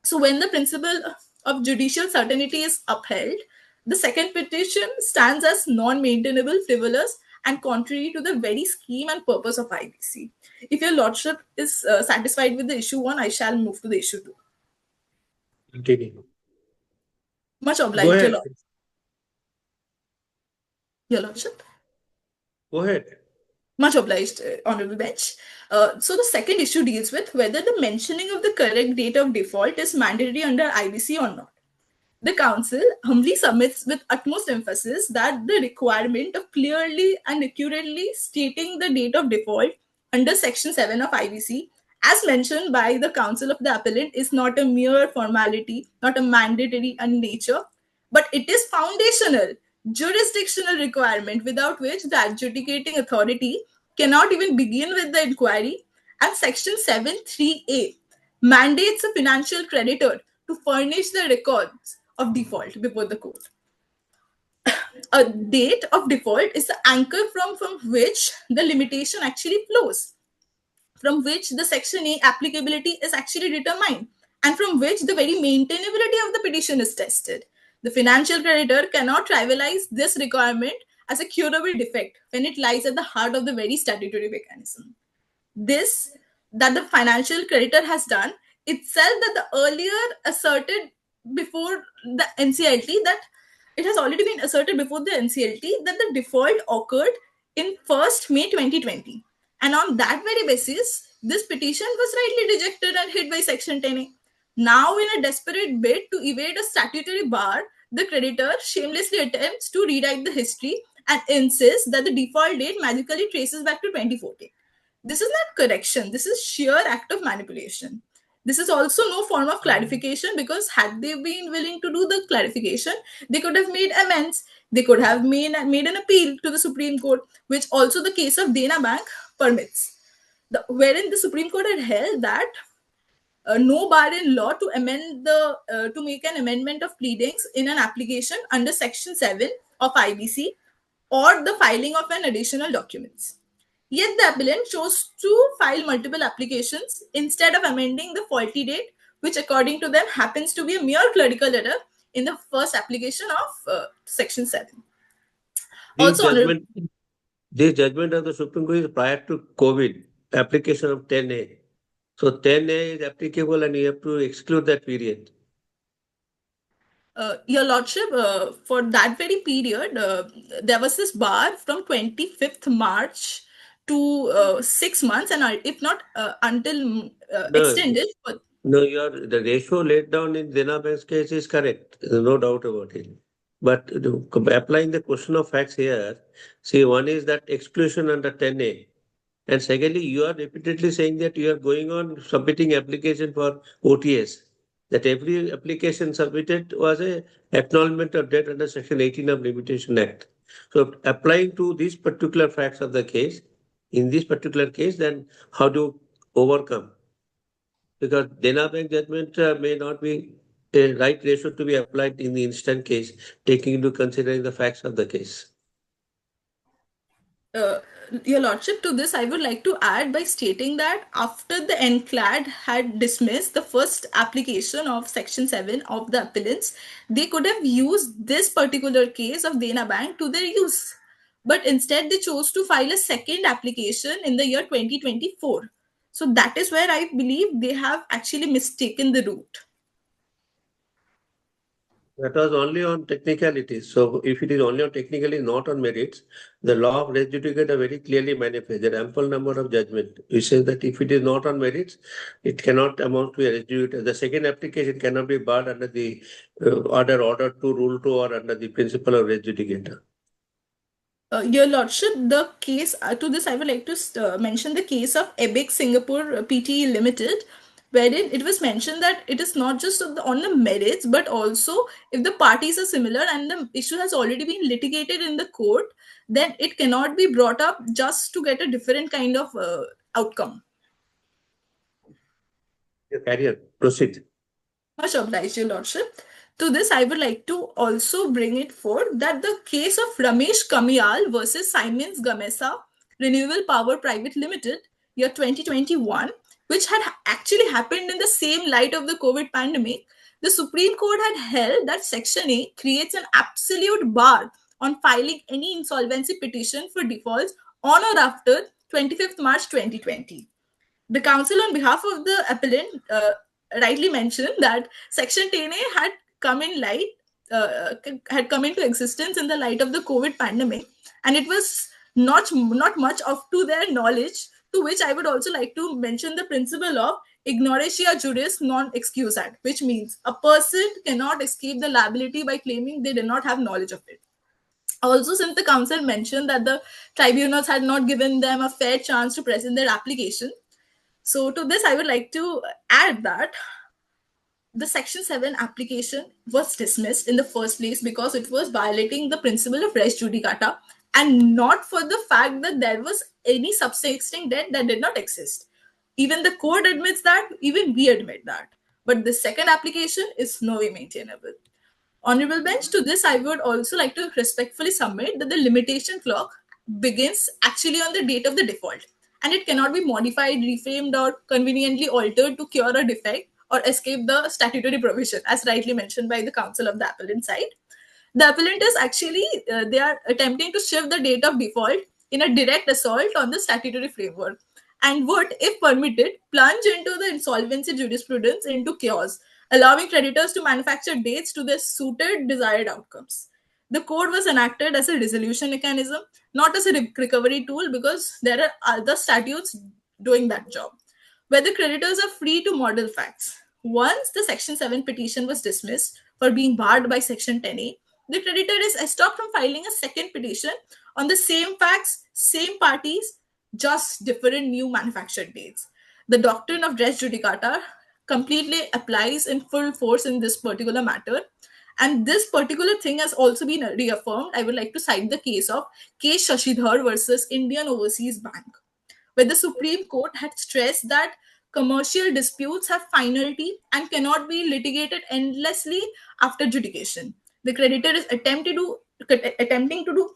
So when the principle of judicial certainty is upheld, the second petition stands as non-maintainable, frivolous, and contrary to the very scheme and purpose of IBC. If your lordship is satisfied with the issue 1, I shall move to the issue 2. Continue. Much Go obliged, ahead. Your lordship. Go ahead. Much obliged, honorable bench. So the second issue deals with whether the mentioning of the correct date of default is mandatory under IBC or not. The council humbly submits with utmost emphasis that the requirement of clearly and accurately stating the date of default under Section 7 of IBC, as mentioned by the counsel of the appellant, is not a mere formality, not a mandatory in nature, but it is foundational, jurisdictional requirement without which the adjudicating authority cannot even begin with the inquiry And Section 7(3)(a) mandates a financial creditor to furnish the records of default before the court. A date of default is the anchor from which the limitation actually flows, from which the Section A applicability is actually determined, and from which the very maintainability of the petition is tested. The financial creditor cannot trivialize this requirement as a curable defect when it lies at the heart of the very statutory mechanism. This that the financial creditor has done itself, that the earlier asserted before the NCLT, that it has already been asserted before the NCLT that the default occurred in 1st May 2020. And on that very basis, this petition was rightly rejected and hit by Section 10A. Now, in a desperate bid to evade a statutory bar, the creditor shamelessly attempts to rewrite the history and insists that the default date magically traces back to 2014. This is not correction. This is sheer act of manipulation. This is also no form of clarification, because had they been willing to do the clarification, they could have made amends. They could have made an appeal to the Supreme Court, which also the case of Dana Bank permits, wherein the Supreme Court had held that no bar in law to amend to make an amendment of pleadings in an application under Section 7 of IBC, or the filing of an additional documents. Yet the appellant chose to file multiple applications instead of amending the faulty date, which according to them happens to be a mere clerical error in the first application of Section 7. This judgment of the Supreme Court is prior to COVID, application of 10A. So 10A is applicable and you have to exclude that period. Your Lordship, for that very period, there was this bar from 25th March to 6 months, and if not until extended. No, the ratio laid down in Dana Bank's case is correct. There's no doubt about it. But applying the question of facts here, see, one is that exclusion under 10A. And secondly, you are repeatedly saying that you are going on submitting application for OTS. That every application submitted was a acknowledgement of debt under Section 18 of Limitation Act. So applying to these particular facts of the case, in this particular case, then how do you overcome? Because Dana Bank judgment may not be a right ratio to be applied in the instant case, taking into considering the facts of the case. Your Lordship, to this I would like to add by stating that after the NCLAD had dismissed the first application of Section 7 of the appellants, they could have used this particular case of Dana Bank to their use. But instead they chose to file a second application in the year 2024. So that is where I believe they have actually mistaken the route. That was only on technicalities. So if it is only on technically, not on merits, the law of res judicata very clearly manifests there are ample number of judgment. We say that if it is not on merits, it cannot amount to a res judicata. The second application cannot be barred under the order 2, rule 2, or under the principle of res judicata. Your Lordship, the case to this I would like to mention the case of EBIC Singapore Pte Limited, wherein it was mentioned that it is not just on the merits, but also if the parties are similar and the issue has already been litigated in the court, then it cannot be brought up just to get a different kind of outcome. Carry on. Proceed. Much obliged, Your Lordship. To this, I would like to also bring it forth that the case of Ramesh Kamiyal versus Siemens Gamesa Renewable Power Private Limited, year 2021, which had actually happened in the same light of the COVID pandemic, the Supreme Court had held that Section A creates an absolute bar on filing any insolvency petition for defaults on or after 25th March 2020. The counsel on behalf of the appellant rightly mentioned that Section 10A had come into existence in the light of the COVID pandemic, and it was not much of to their knowledge, to which I would also like to mention the principle of ignorantia juris non excusat, which means a person cannot escape the liability by claiming they did not have knowledge of it. Also, since the counsel mentioned that the tribunals had not given them a fair chance to present their application, so to this I would like to add that the Section 7 application was dismissed in the first place because it was violating the principle of res judicata, and not for the fact that there was any subsisting debt that did not exist. Even the court admits that, even we admit that. But the second application is no way maintainable. Honorable bench, to this I would also like to respectfully submit that the limitation clock begins actually on the date of the default, and it cannot be modified, reframed, or conveniently altered to cure a defect or escape the statutory provision, as rightly mentioned by the counsel of the appellant side. The appellant is actually, they are attempting to shift the date of default in a direct assault on the statutory framework, and would, if permitted, plunge into the insolvency jurisprudence into chaos, allowing creditors to manufacture dates to their suited desired outcomes. The code was enacted as a resolution mechanism, not as a recovery tool, because there are other statutes doing that job, where the creditors are free to model facts. Once the Section 7 petition was dismissed for being barred by Section 10A, the creditor is stopped from filing a second petition on the same facts, same parties, just different new manufactured dates. The doctrine of res judicata completely applies in full force in this particular matter. And this particular thing has also been reaffirmed. I would like to cite the case of K. Shashidhar versus Indian Overseas Bank, where the Supreme Court had stressed that commercial disputes have finality and cannot be litigated endlessly after adjudication. The creditor is attempting to do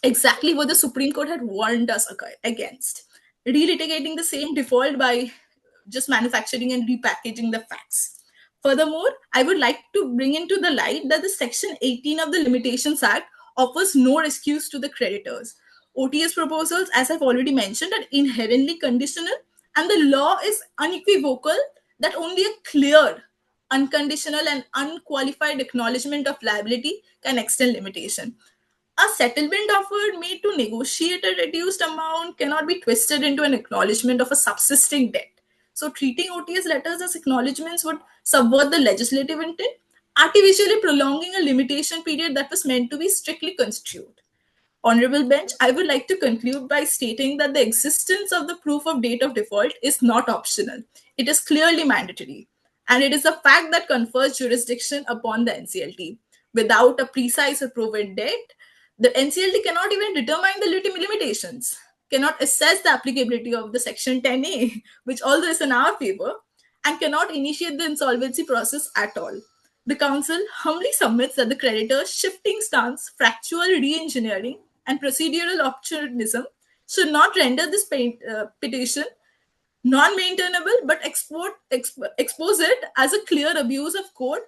exactly what the Supreme Court had warned us against, relitigating the same default by just manufacturing and repackaging the facts. Furthermore, I would like to bring into the light that the Section 18 of the Limitations Act offers no excuse to the creditors. OTS proposals, as I've already mentioned, are inherently conditional, and the law is unequivocal that only a clear, unconditional, and unqualified acknowledgement of liability can extend limitation. A settlement offer made to negotiate a reduced amount cannot be twisted into an acknowledgement of a subsisting debt. So, treating OTS letters as acknowledgements would subvert the legislative intent, artificially prolonging a limitation period that was meant to be strictly construed. Honorable bench, I would like to conclude by stating that the existence of the proof of date of default is not optional. It is clearly mandatory, and it is a fact that confers jurisdiction upon the NCLT. Without a precise or proven date, the NCLT cannot even determine the limitations, cannot assess the applicability of the Section 10A, which although is in our favor, and cannot initiate the insolvency process at all. The Council humbly submits that the creditor's shifting stance, factual re-engineering, and procedural opportunism should not render this petition non-maintainable, but expose it as a clear abuse of code,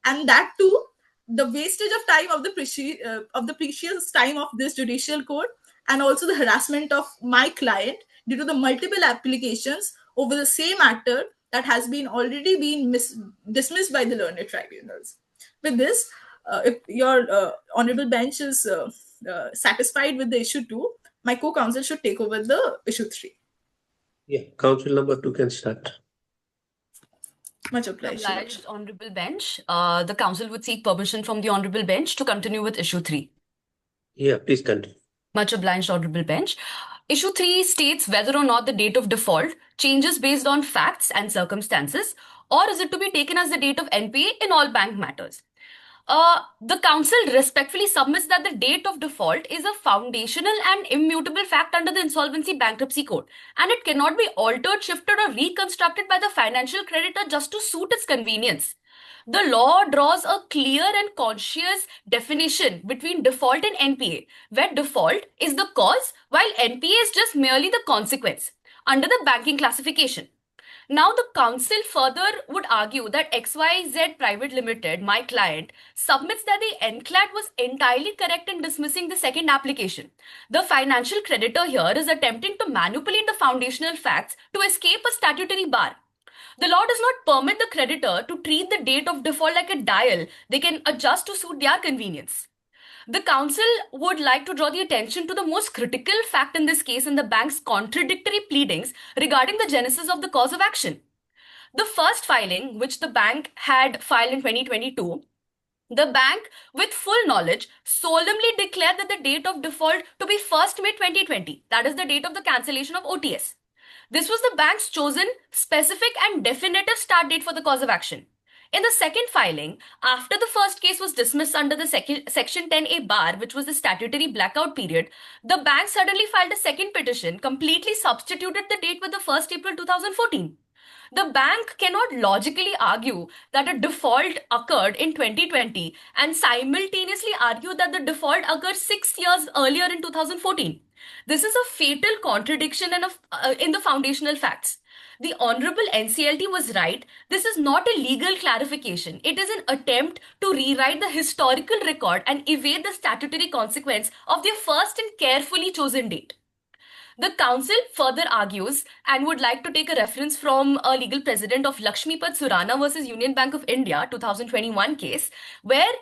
and that too the wastage of time of the precious time of this judicial court, and also the harassment of my client due to the multiple applications over the same matter that has been already been dismissed by the learned tribunals. With this, if your honorable bench is satisfied with the issue 2, my co-counsel should take over the issue 3. Yeah, counsel number 2 can start. Much obliged. Obliged, honorable bench. The council would seek permission from the honorable bench to continue with issue 3. Yeah, please continue. Much obliged, honorable bench. Issue 3 states whether or not the date of default changes based on facts and circumstances, or is it to be taken as the date of NPA in all bank matters. The council respectfully submits that the date of default is a foundational and immutable fact under the Insolvency Bankruptcy Code, and it cannot be altered, shifted, or reconstructed by the financial creditor just to suit its convenience. The law draws a clear and conscious definition between default and NPA, where default is the cause while NPA is just merely the consequence under the banking classification. Now, the council further would argue that XYZ Private Limited, my client, submits that the NCLAT was entirely correct in dismissing the second application. The financial creditor here is attempting to manipulate the foundational facts to escape a statutory bar. The law does not permit the creditor to treat the date of default like a dial they can adjust to suit their convenience. The council would like to draw the attention to the most critical fact in this case in the bank's contradictory pleadings regarding the genesis of the cause of action. The first filing, which the bank had filed in 2022, the bank, with full knowledge, solemnly declared that the date of default to be 1st May 2020, that is the date of the cancellation of OTS. This was the bank's chosen, specific and definitive start date for the cause of action. In the second filing, after the first case was dismissed under the Section 10A bar, which was the statutory blackout period, the bank suddenly filed a second petition, completely substituted the date with the 1st April 2014. The bank cannot logically argue that a default occurred in 2020 and simultaneously argue that the default occurred 6 years earlier in 2014. This is a fatal contradiction in the foundational facts. The Honorable NCLT was right. This is not a legal clarification. It is an attempt to rewrite the historical record and evade the statutory consequence of their first and carefully chosen date. The council further argues and would like to take a reference from a legal precedent of Lakshmipad Surana versus Union Bank of India 2021 case, where,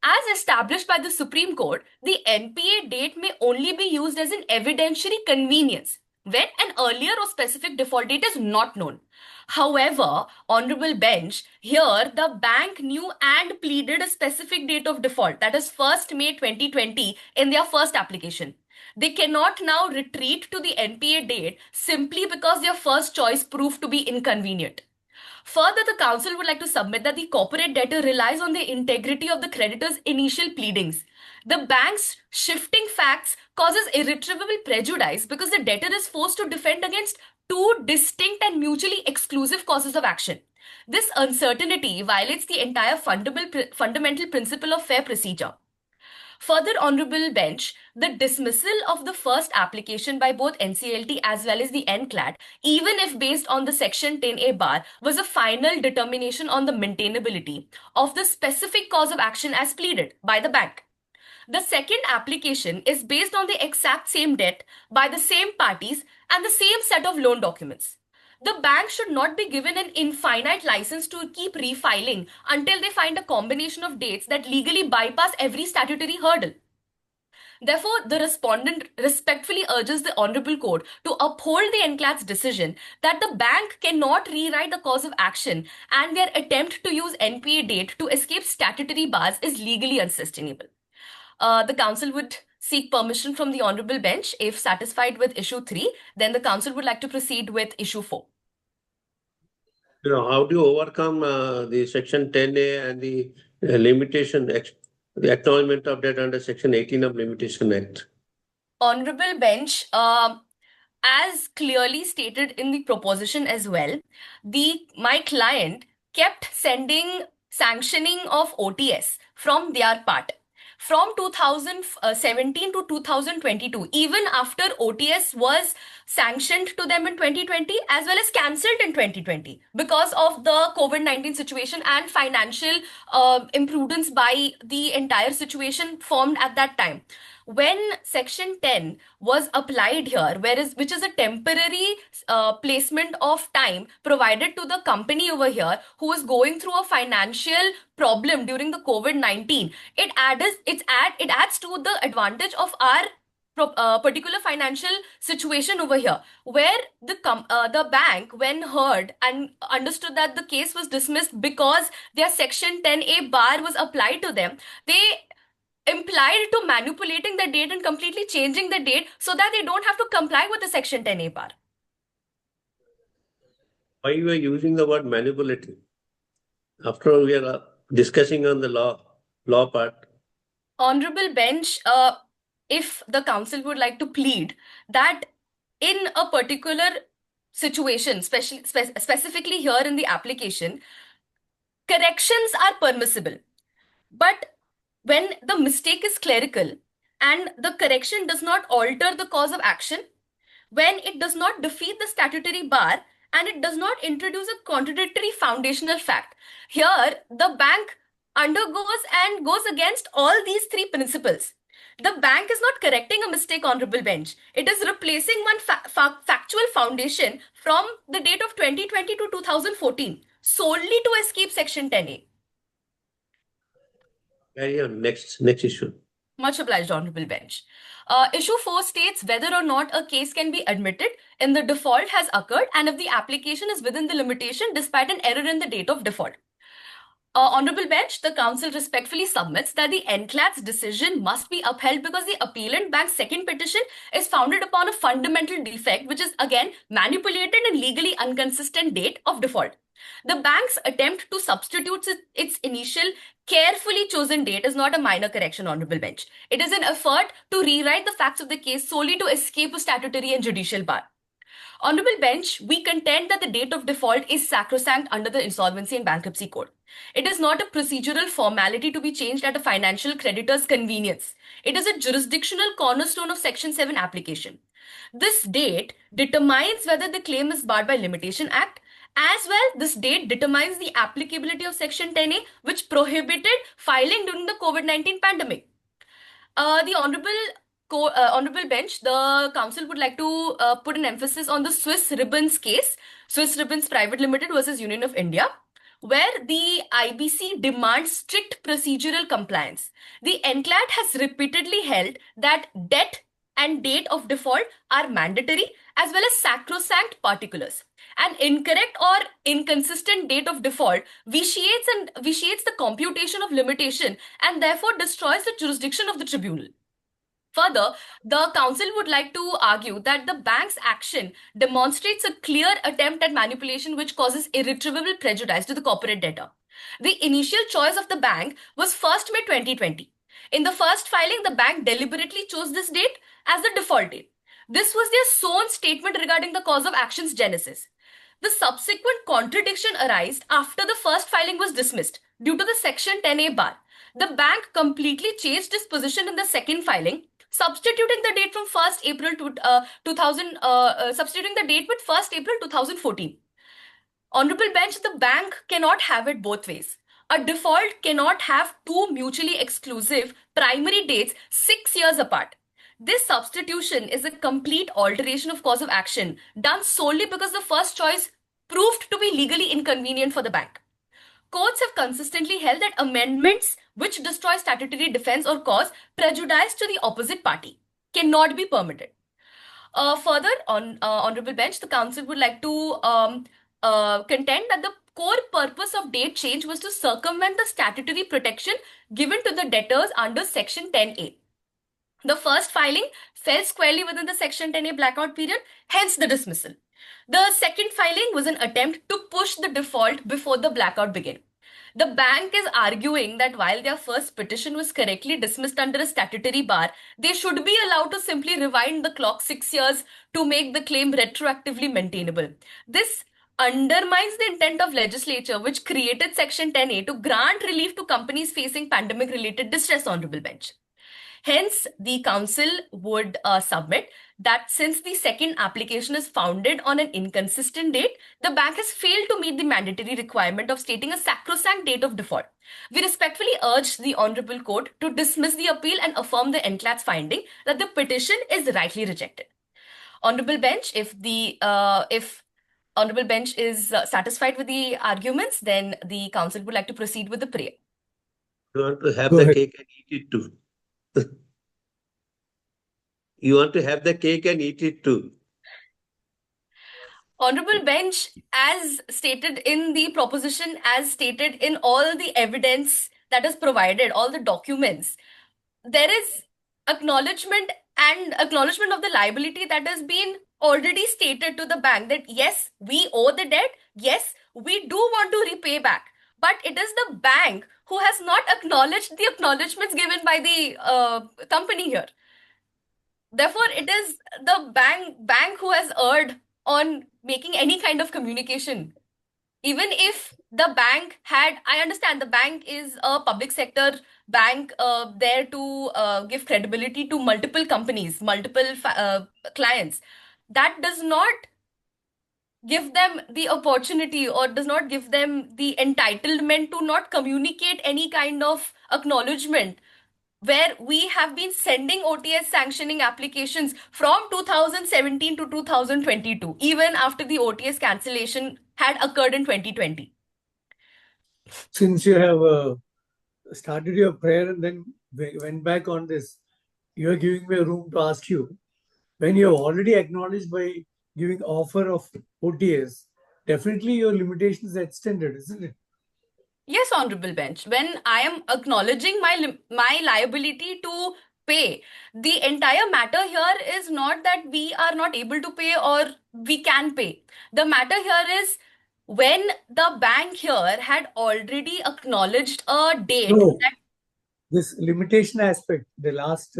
as established by the Supreme Court, the NPA date may only be used as an evidentiary convenience when an earlier or specific default date is not known. However, Honorable Bench, here the bank knew and pleaded a specific date of default, that is 1st May 2020, in their first application. They cannot now retreat to the NPA date simply because their first choice proved to be inconvenient. Further, the council would like to submit that the corporate debtor relies on the integrity of the creditor's initial pleadings. The bank's shifting facts causes irretrievable prejudice because the debtor is forced to defend against two distinct and mutually exclusive causes of action. This uncertainty violates the entire fundamental principle of fair procedure. Further, Honorable Bench, the dismissal of the first application by both NCLT as well as the NCLAT, even if based on the Section 10A bar, was a final determination on the maintainability of the specific cause of action as pleaded by the bank. The second application is based on the exact same debt by the same parties and the same set of loan documents. The bank should not be given an infinite license to keep refiling until they find a combination of dates that legally bypass every statutory hurdle. Therefore, the respondent respectfully urges the Honorable Court to uphold the NCLAT's decision that the bank cannot rewrite the cause of action and their attempt to use NPA date to escape statutory bars is legally unsustainable. The council would seek permission from the Honorable Bench. If satisfied with issue 3, then the council would like to proceed with issue 4. How do you overcome the Section 10A and the limitation, the acknowledgement of that under Section 18 of Limitation Act? Honorable Bench, as clearly stated in the proposition as well, my client kept sending sanctioning of OTS from their part. From 2017 to 2022, even after OTS was sanctioned to them in 2020 as well as cancelled in 2020 because of the COVID-19 situation and financial imprudence by the entire situation formed at that time. When Section 10 was applied here, which is a temporary placement of time provided to the company over here who was going through a financial problem during the COVID-19, it adds to the advantage of our particular financial situation over here, where the bank, when heard and understood that the case was dismissed because their Section 10A bar was applied to them, they implied to manipulating the date and completely changing the date so that they don't have to comply with the Section 10A bar. Why you are using the word manipulative? After all, we are discussing on the law part. Honorable Bench, if the council would like to plead that in a particular situation, specifically here in the application, corrections are permissible. But when the mistake is clerical and the correction does not alter the cause of action, when it does not defeat the statutory bar, and it does not introduce a contradictory foundational fact, here the bank undergoes and goes against all these three principles. The bank is not correcting a mistake, Honorable Bench. It is replacing one factual foundation from the date of 2020 to 2014 solely to escape Section 10A. Carry on. Next issue. Much obliged, Honorable Bench. Issue 4 states whether or not a case can be admitted in the default has occurred and if the application is within the limitation despite an error in the date of default. Honorable Bench, the council respectfully submits that the NCLAT's decision must be upheld because the appellant bank's second petition is founded upon a fundamental defect, which is again manipulated and legally inconsistent date of default. The bank's attempt to substitute its initial carefully chosen date is not a minor correction, Honorable Bench. It is an effort to rewrite the facts of the case solely to escape a statutory and judicial bar. Honorable Bench, we contend that the date of default is sacrosanct under the Insolvency and Bankruptcy Code. It is not a procedural formality to be changed at a financial creditor's convenience. It is a jurisdictional cornerstone of Section 7 application. This date determines whether the claim is barred by Limitation Act. As well, this date determines the applicability of Section 10A, which prohibited filing during the COVID-19 pandemic. The Honorable Bench, the Council would like to put an emphasis on the Swiss Ribbons case, Swiss Ribbons Private Limited versus Union of India, where the IBC demands strict procedural compliance. The NCLAT has repeatedly held that debt and date of default are mandatory as well as sacrosanct particulars. An incorrect or inconsistent date of default vitiates the computation of limitation and therefore destroys the jurisdiction of the tribunal. Further, the council would like to argue that the bank's action demonstrates a clear attempt at manipulation which causes irretrievable prejudice to the corporate debtor. The initial choice of the bank was 1st May 2020. In the first filing, the bank deliberately chose this date as the default date. This was their sworn statement regarding the cause of action's genesis. The subsequent contradiction arose after the first filing was dismissed due to the Section 10A bar. The bank completely changed its position in the second filing, substituting the date from 1st April substituting the date with 1st April 2014. Honorable Bench, the bank cannot have it both ways. A default cannot have two mutually exclusive primary dates 6 years apart. This substitution is a complete alteration of cause of action done solely because the first choice proved to be legally inconvenient for the bank. Courts have consistently held that amendments which destroy statutory defense or cause prejudice to the opposite party cannot be permitted. Further, Honorable Bench, the council would like to contend that the core purpose of date change was to circumvent the statutory protection given to the debtors under Section 10A. The first filing fell squarely within the Section 10A blackout period, hence the dismissal. The second filing was an attempt to push the default before the blackout began. The bank is arguing that while their first petition was correctly dismissed under a statutory bar, they should be allowed to simply rewind the clock 6 years to make the claim retroactively maintainable. This undermines the intent of legislature which created Section 10A to grant relief to companies facing pandemic-related distress, Honorable Bench. Hence, the council would submit that since the second application is founded on an inconsistent date, the bank has failed to meet the mandatory requirement of stating a sacrosanct date of default. We respectfully urge the Honorable Court to dismiss the appeal and affirm the NCLAT's finding that the petition is rightly rejected. Honorable Bench, if Honorable Bench is satisfied with the arguments, then the council would like to proceed with the prayer. You want to have Go the ahead. cake and eat it too. You want to have the cake and eat it too. Honorable Bench, as stated in the proposition, as stated in all the evidence that is provided, all the documents, there is acknowledgement of the liability that has been already stated to the bank that yes, we owe the debt, yes, we do want to repay back. But it is the bank who has not acknowledged the acknowledgements given by the company here. Therefore, it is the bank who has erred on making any kind of communication. Even if the bank had, I understand the bank is a public sector bank there to give credibility to multiple companies, multiple clients. That does not give them the opportunity or does not give them the entitlement to not communicate any kind of acknowledgement, where we have been sending OTS sanctioning applications from 2017 to 2022, even after the OTS cancellation had occurred in 2020. Since you have started your prayer and then went back on this, you are giving me a room to ask you. When you have already acknowledged by giving offer of OTS, definitely your limitation is extended, isn't it? Yes, Honorable Bench. When I am acknowledging my liability to pay, the entire matter here is not that we are not able to pay or we can pay. The matter here is when the bank here had already acknowledged a date No, that this limitation aspect, the last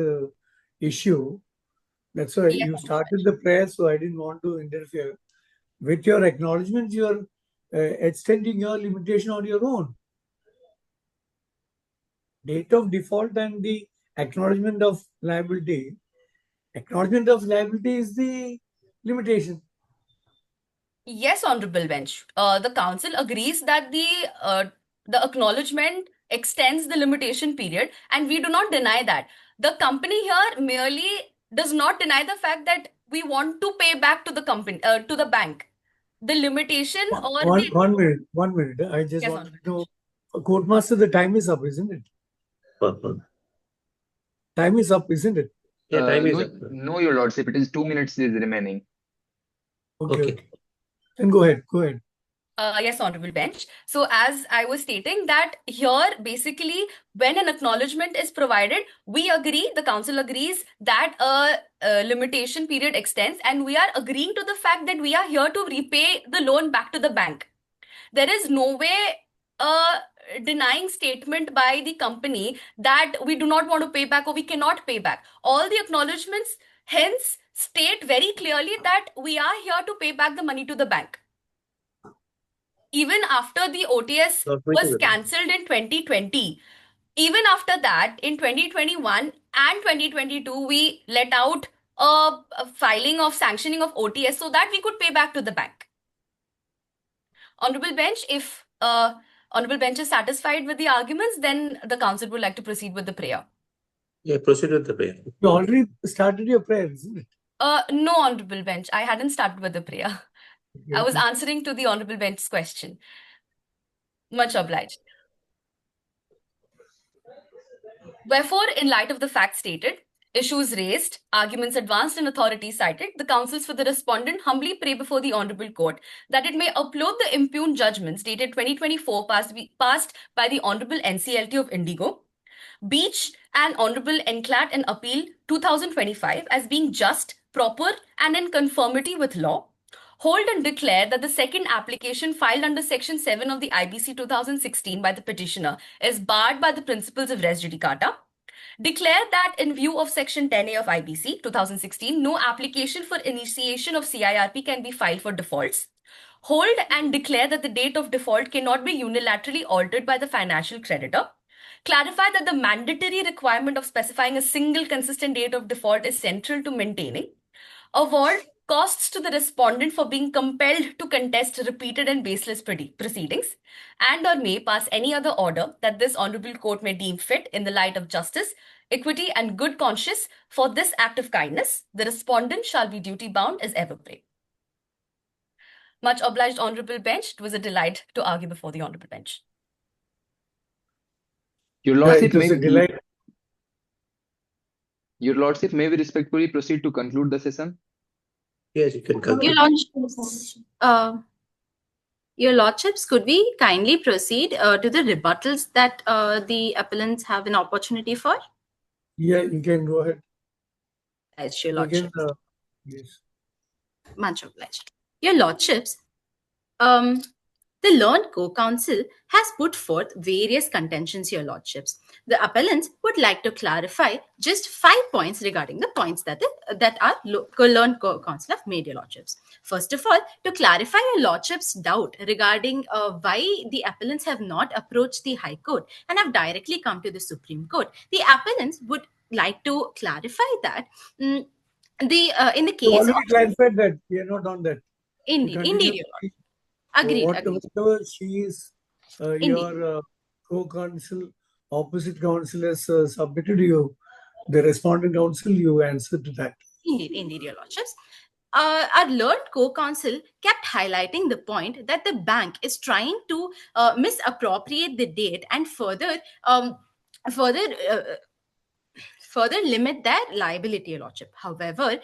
issue, that's why Yes, you started the prayer, so I didn't want to interfere. With your acknowledgements, you are extending your limitation on your own. Date of default and the acknowledgement of liability. Acknowledgement of liability is the limitation. Yes, Honorable Bench. The council agrees that the acknowledgement extends the limitation period, and we do not deny that. The company here merely does not deny the fact that we want to pay back to the company, to the bank. The limitation or the 1 minute. I just Yes, wanted Honorable to know, Bench. Courtmaster, the time is up, isn't it? Time is up, isn't it? Yeah, time is no, up. no, Your Lordship. It is 2 minutes is remaining. Okay. Then go ahead. Go ahead. Yes, Honorable Bench. So, as I was stating, that here basically, when an acknowledgement is provided, we agree, the council agrees that a limitation period extends, and we are agreeing to the fact that we are here to repay the loan back to the bank. There is no way denying statement by the company that we do not want to pay back or we cannot pay back. All the acknowledgements hence state very clearly that we are here to pay back the money to the bank. Even after the OTS was cancelled in 2020, even after that, in 2021 and 2022, we let out a filing of sanctioning of OTS so that we could pay back to the bank. Honorable Bench, if Honorable Bench is satisfied with the arguments, then the council would like to proceed with the prayer. Yeah, proceed with the prayer. You already started your prayer, isn't it? No, Honorable Bench, I hadn't started with the prayer. Okay, I was okay. answering to the Honorable Bench's question. Much obliged. Wherefore, in light of the facts stated, issues raised, arguments advanced, and authorities cited, the counsels for the respondent humbly pray before the Honorable Court that it may upload the impugned judgments dated 2024 passed by the Honorable NCLT of Indigo, Beach and Honorable Enclat and Appeal 2025 as being just, proper, and in conformity with law. Hold and declare that the second application filed under Section 7 of the IBC 2016 by the petitioner is barred by the principles of res judicata. Declare that in view of Section 10A of IBC 2016, no application for initiation of CIRP can be filed for defaults. Hold and declare that the date of default cannot be unilaterally altered by the financial creditor. Clarify that the mandatory requirement of specifying a single consistent date of default is central to maintaining. Award costs to the respondent for being compelled to contest repeated and baseless proceedings, and or may pass any other order that this honorable court may deem fit in the light of justice, equity, and good conscience. For this act of kindness, the respondent shall be duty bound as ever pray. Much obliged, Honorable Bench. It was a delight to argue before the Honorable Bench. Your Lordship, It was a delight. Your Lordship, may we respectfully proceed to conclude the session? Yes, you can conclude. Your Lordships, could we kindly proceed to the rebuttals that the appellants have an opportunity for? Yeah, you can go ahead. As your You can, Lordships. yes. Much obliged. Your Lordships, the learned co-counsel has put forth various contentions, your Lordships. The appellants would like to clarify just 5 points regarding the points that our learned co-counsel have made, your Lordships. First of all, to clarify your Lordship's doubt regarding why the appellants have not approached the High Court and have directly come to the Supreme Court, the appellants would like to clarify that in the case You already of... clarified that. We are not on that. Indeed, your Lord. Agreed. Whatever she is, your co-counsel, opposite counsel has submitted you, the respondent counsel, you answer to that. Indeed, your Lordships. Our learned co-counsel kept highlighting the point that the bank is trying to misappropriate the date and further limit their liability, your Lordship. However,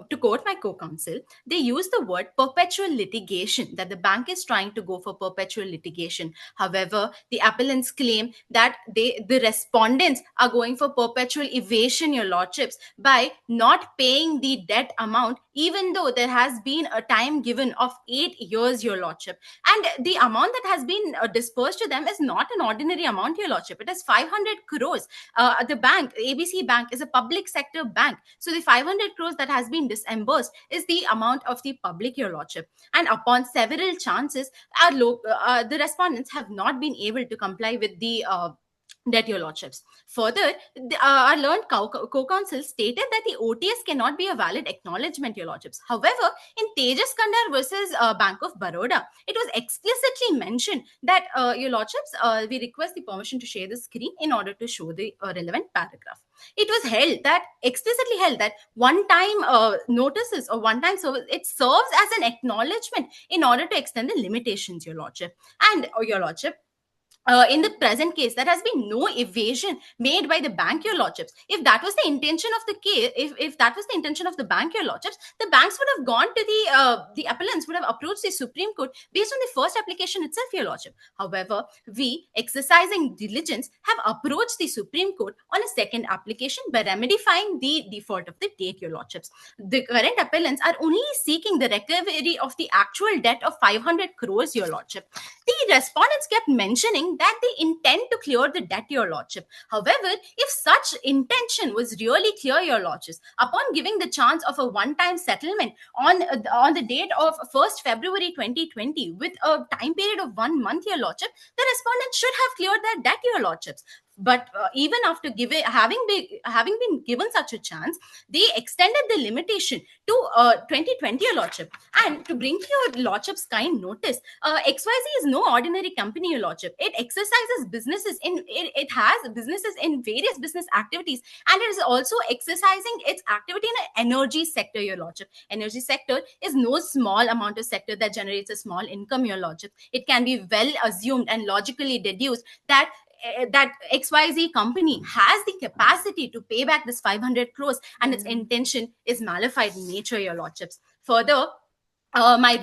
to quote my co-counsel, they use the word perpetual litigation, that the bank is trying to go for perpetual litigation. However, the appellants claim that the respondents are going for perpetual evasion, your Lordships, by not paying the debt amount even though there has been a time given of 8 years, Your Lordship. And the amount that has been dispersed to them is not an ordinary amount, Your Lordship. It is 500 crores. The bank, ABC Bank, is a public sector bank. So the 500 crores that has been disbursed is the amount of the public, Your Lordship. And upon several chances, the respondents have not been able to comply with the debt, Your Lordships. Further, our learned co-counsel stated that the OTS cannot be a valid acknowledgement, Your Lordships. However, in Tejas Kandar versus Bank of Baroda, it was explicitly mentioned that, Your Lordships, we request the permission to share the screen in order to show the relevant paragraph. It was explicitly held that one-time notices or one-time service, it serves as an acknowledgement in order to extend the limitations, Your Lordship. And, Your Lordship, in the present case, there has been no evasion made by the bank, Your Lordships. If that was the intention of the case, if that was the intention of the bank, Your Lordships, the banks would have gone to the appellants would have approached the Supreme Court based on the first application itself, Your Lordship. However, we, exercising diligence, have approached the Supreme Court on a second application by remedifying the default of the date, Your Lordships. The current appellants are only seeking the recovery of the actual debt of 500 crores, Your Lordship. The respondents kept mentioning that they intend to clear the debt, Your Lordship. However, if such intention was really clear, Your Lordships, upon giving the chance of a one-time settlement on the date of 1st February 2020 with a time period of 1 month, Your Lordship, the respondents should have cleared their debt, Your Lordships. But even after having been given such a chance, they extended the limitation to 2020, Your Lordship. And to bring to Your Lordship's kind notice, XYZ is no ordinary company, Your Lordship. It exercises businesses it has businesses in various business activities, and it is also exercising its activity in an energy sector, Your Lordship. Energy sector is no small amount of sector that generates a small income, Your Lordship. It can be well assumed and logically deduced that XYZ company has the capacity to pay back this 500 crores, and its intention is malified in nature, Your Lordships. Further, my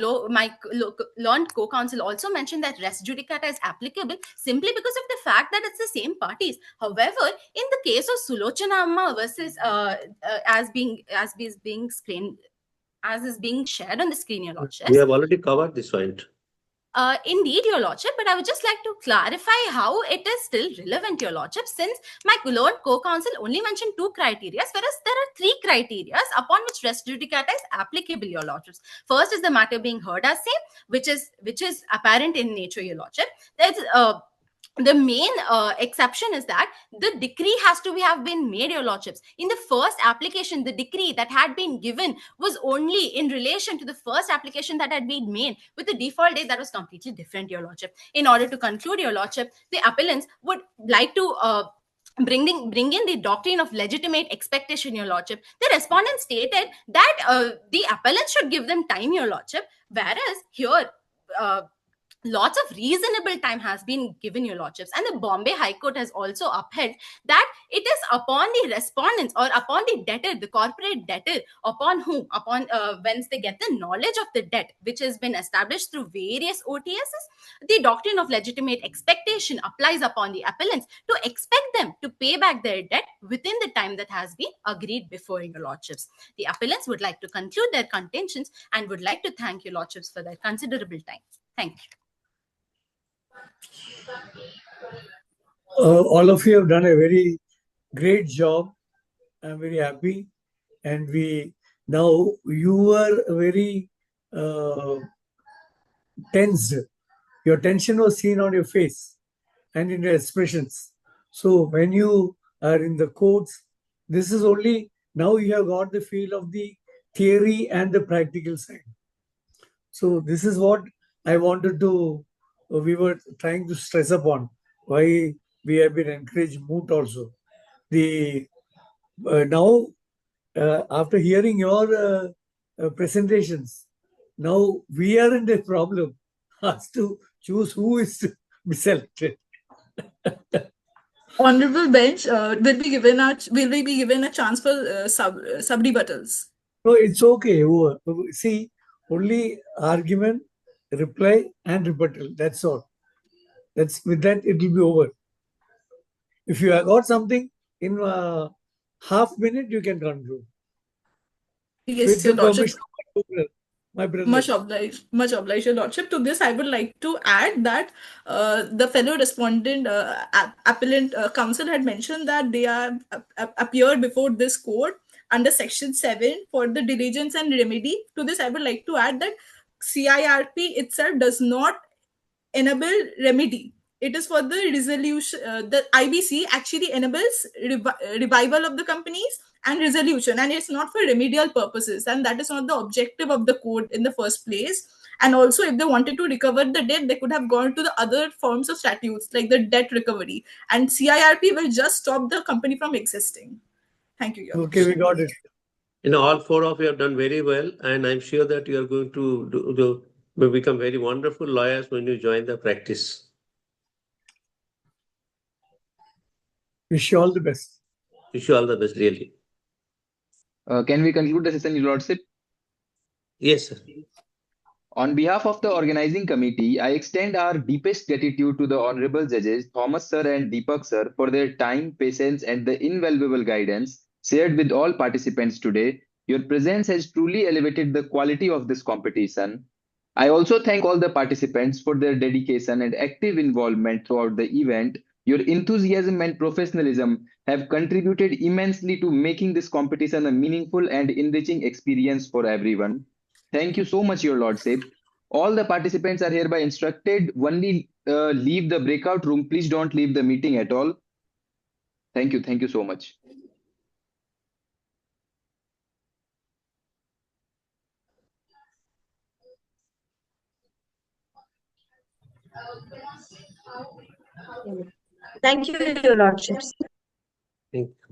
learned co-counsel also mentioned that res judicata is applicable simply because of the fact that it's the same parties. However, in the case of Sulochana Amma versus as is being shared on the screen, Your Lordships, we have already covered this point. Indeed, Your Lordship, but I would just like to clarify how it is still relevant, Your Lordship, since my learned co-counsel only mentioned 2 criteria, whereas there are 3 criteria upon which res judicata is applicable, Your Lordships. First is the matter being heard as same, which is apparent in nature, Your Lordship. There's the main exception is that the decree has to have been made, Your Lordships. In the first application, the decree that had been given was only in relation to the first application that had been made with the default date that was completely different, Your Lordship. In order to conclude, Your Lordship, the appellants would like to bring in the doctrine of legitimate expectation, Your Lordship. The respondent stated that the appellants should give them time, Your Lordship, whereas here lots of reasonable time has been given, Your Lordships. And the Bombay High Court has also upheld that it is upon the respondents or upon the debtor, the corporate debtor, upon whence they get the knowledge of the debt, which has been established through various OTSs, the doctrine of legitimate expectation applies upon the appellants to expect them to pay back their debt within the time that has been agreed before, Your Lordships. The appellants would like to conclude their contentions and would like to thank Your Lordships for their considerable time. Thank you. All of you have done a very great job. I'm very happy. And now you were very tensed. Your tension was seen on your face and in your expressions. So when you are in the courts, this is only, now you have got the feel of the theory and the practical side. So this is what I wanted to, we were trying to stress upon, why we have been encouraged moot also. Now, after hearing your presentations, now we are in a problem as to choose who is to be selected. Honorable bench, will we be given a chance for sub-rebuttals? No, it's okay. See, only argument, reply, and rebuttal. That's all. With that, it will be over. If you have got something in half minute, you can conclude. Yes, With Your the Lordship. permission of my brother. Much obliged, Your Lordship. To this, I would like to add that the fellow respondent, appellant counsel had mentioned that they are appeared before this court under Section 7 for the diligence and remedy. To this, I would like to add that CIRP itself does not enable remedy. It is for the resolution. The IBC actually enables revival of the companies and resolution, and it's not for remedial purposes, and that is not the objective of the code in the first place. And also, if they wanted to recover the debt, they could have gone to the other forms of statutes like the debt recovery, and CIRP will just stop the company from existing. Thank you, Your Okay, we Lordship. got it. All four of you have done very well, and I'm sure that you are going to become very wonderful lawyers when you join the practice. Wish you all the best. Wish you all the best, really. Can we conclude the session, Your Lordship? Yes, sir. On behalf of the organizing committee, I extend our deepest gratitude to the honorable judges Thomas sir and Deepak sir for their time, patience, and the invaluable guidance shared with all participants today. Your presence has truly elevated the quality of this competition. I also thank all the participants for their dedication and active involvement throughout the event. Your enthusiasm and professionalism have contributed immensely to making this competition a meaningful and enriching experience for everyone. Thank you so much, Your Lordship. All the participants are hereby instructed only leave the breakout room. Please don't leave the meeting at all. Thank you. Thank you so much. Thank you, Your Lordships. Thank you.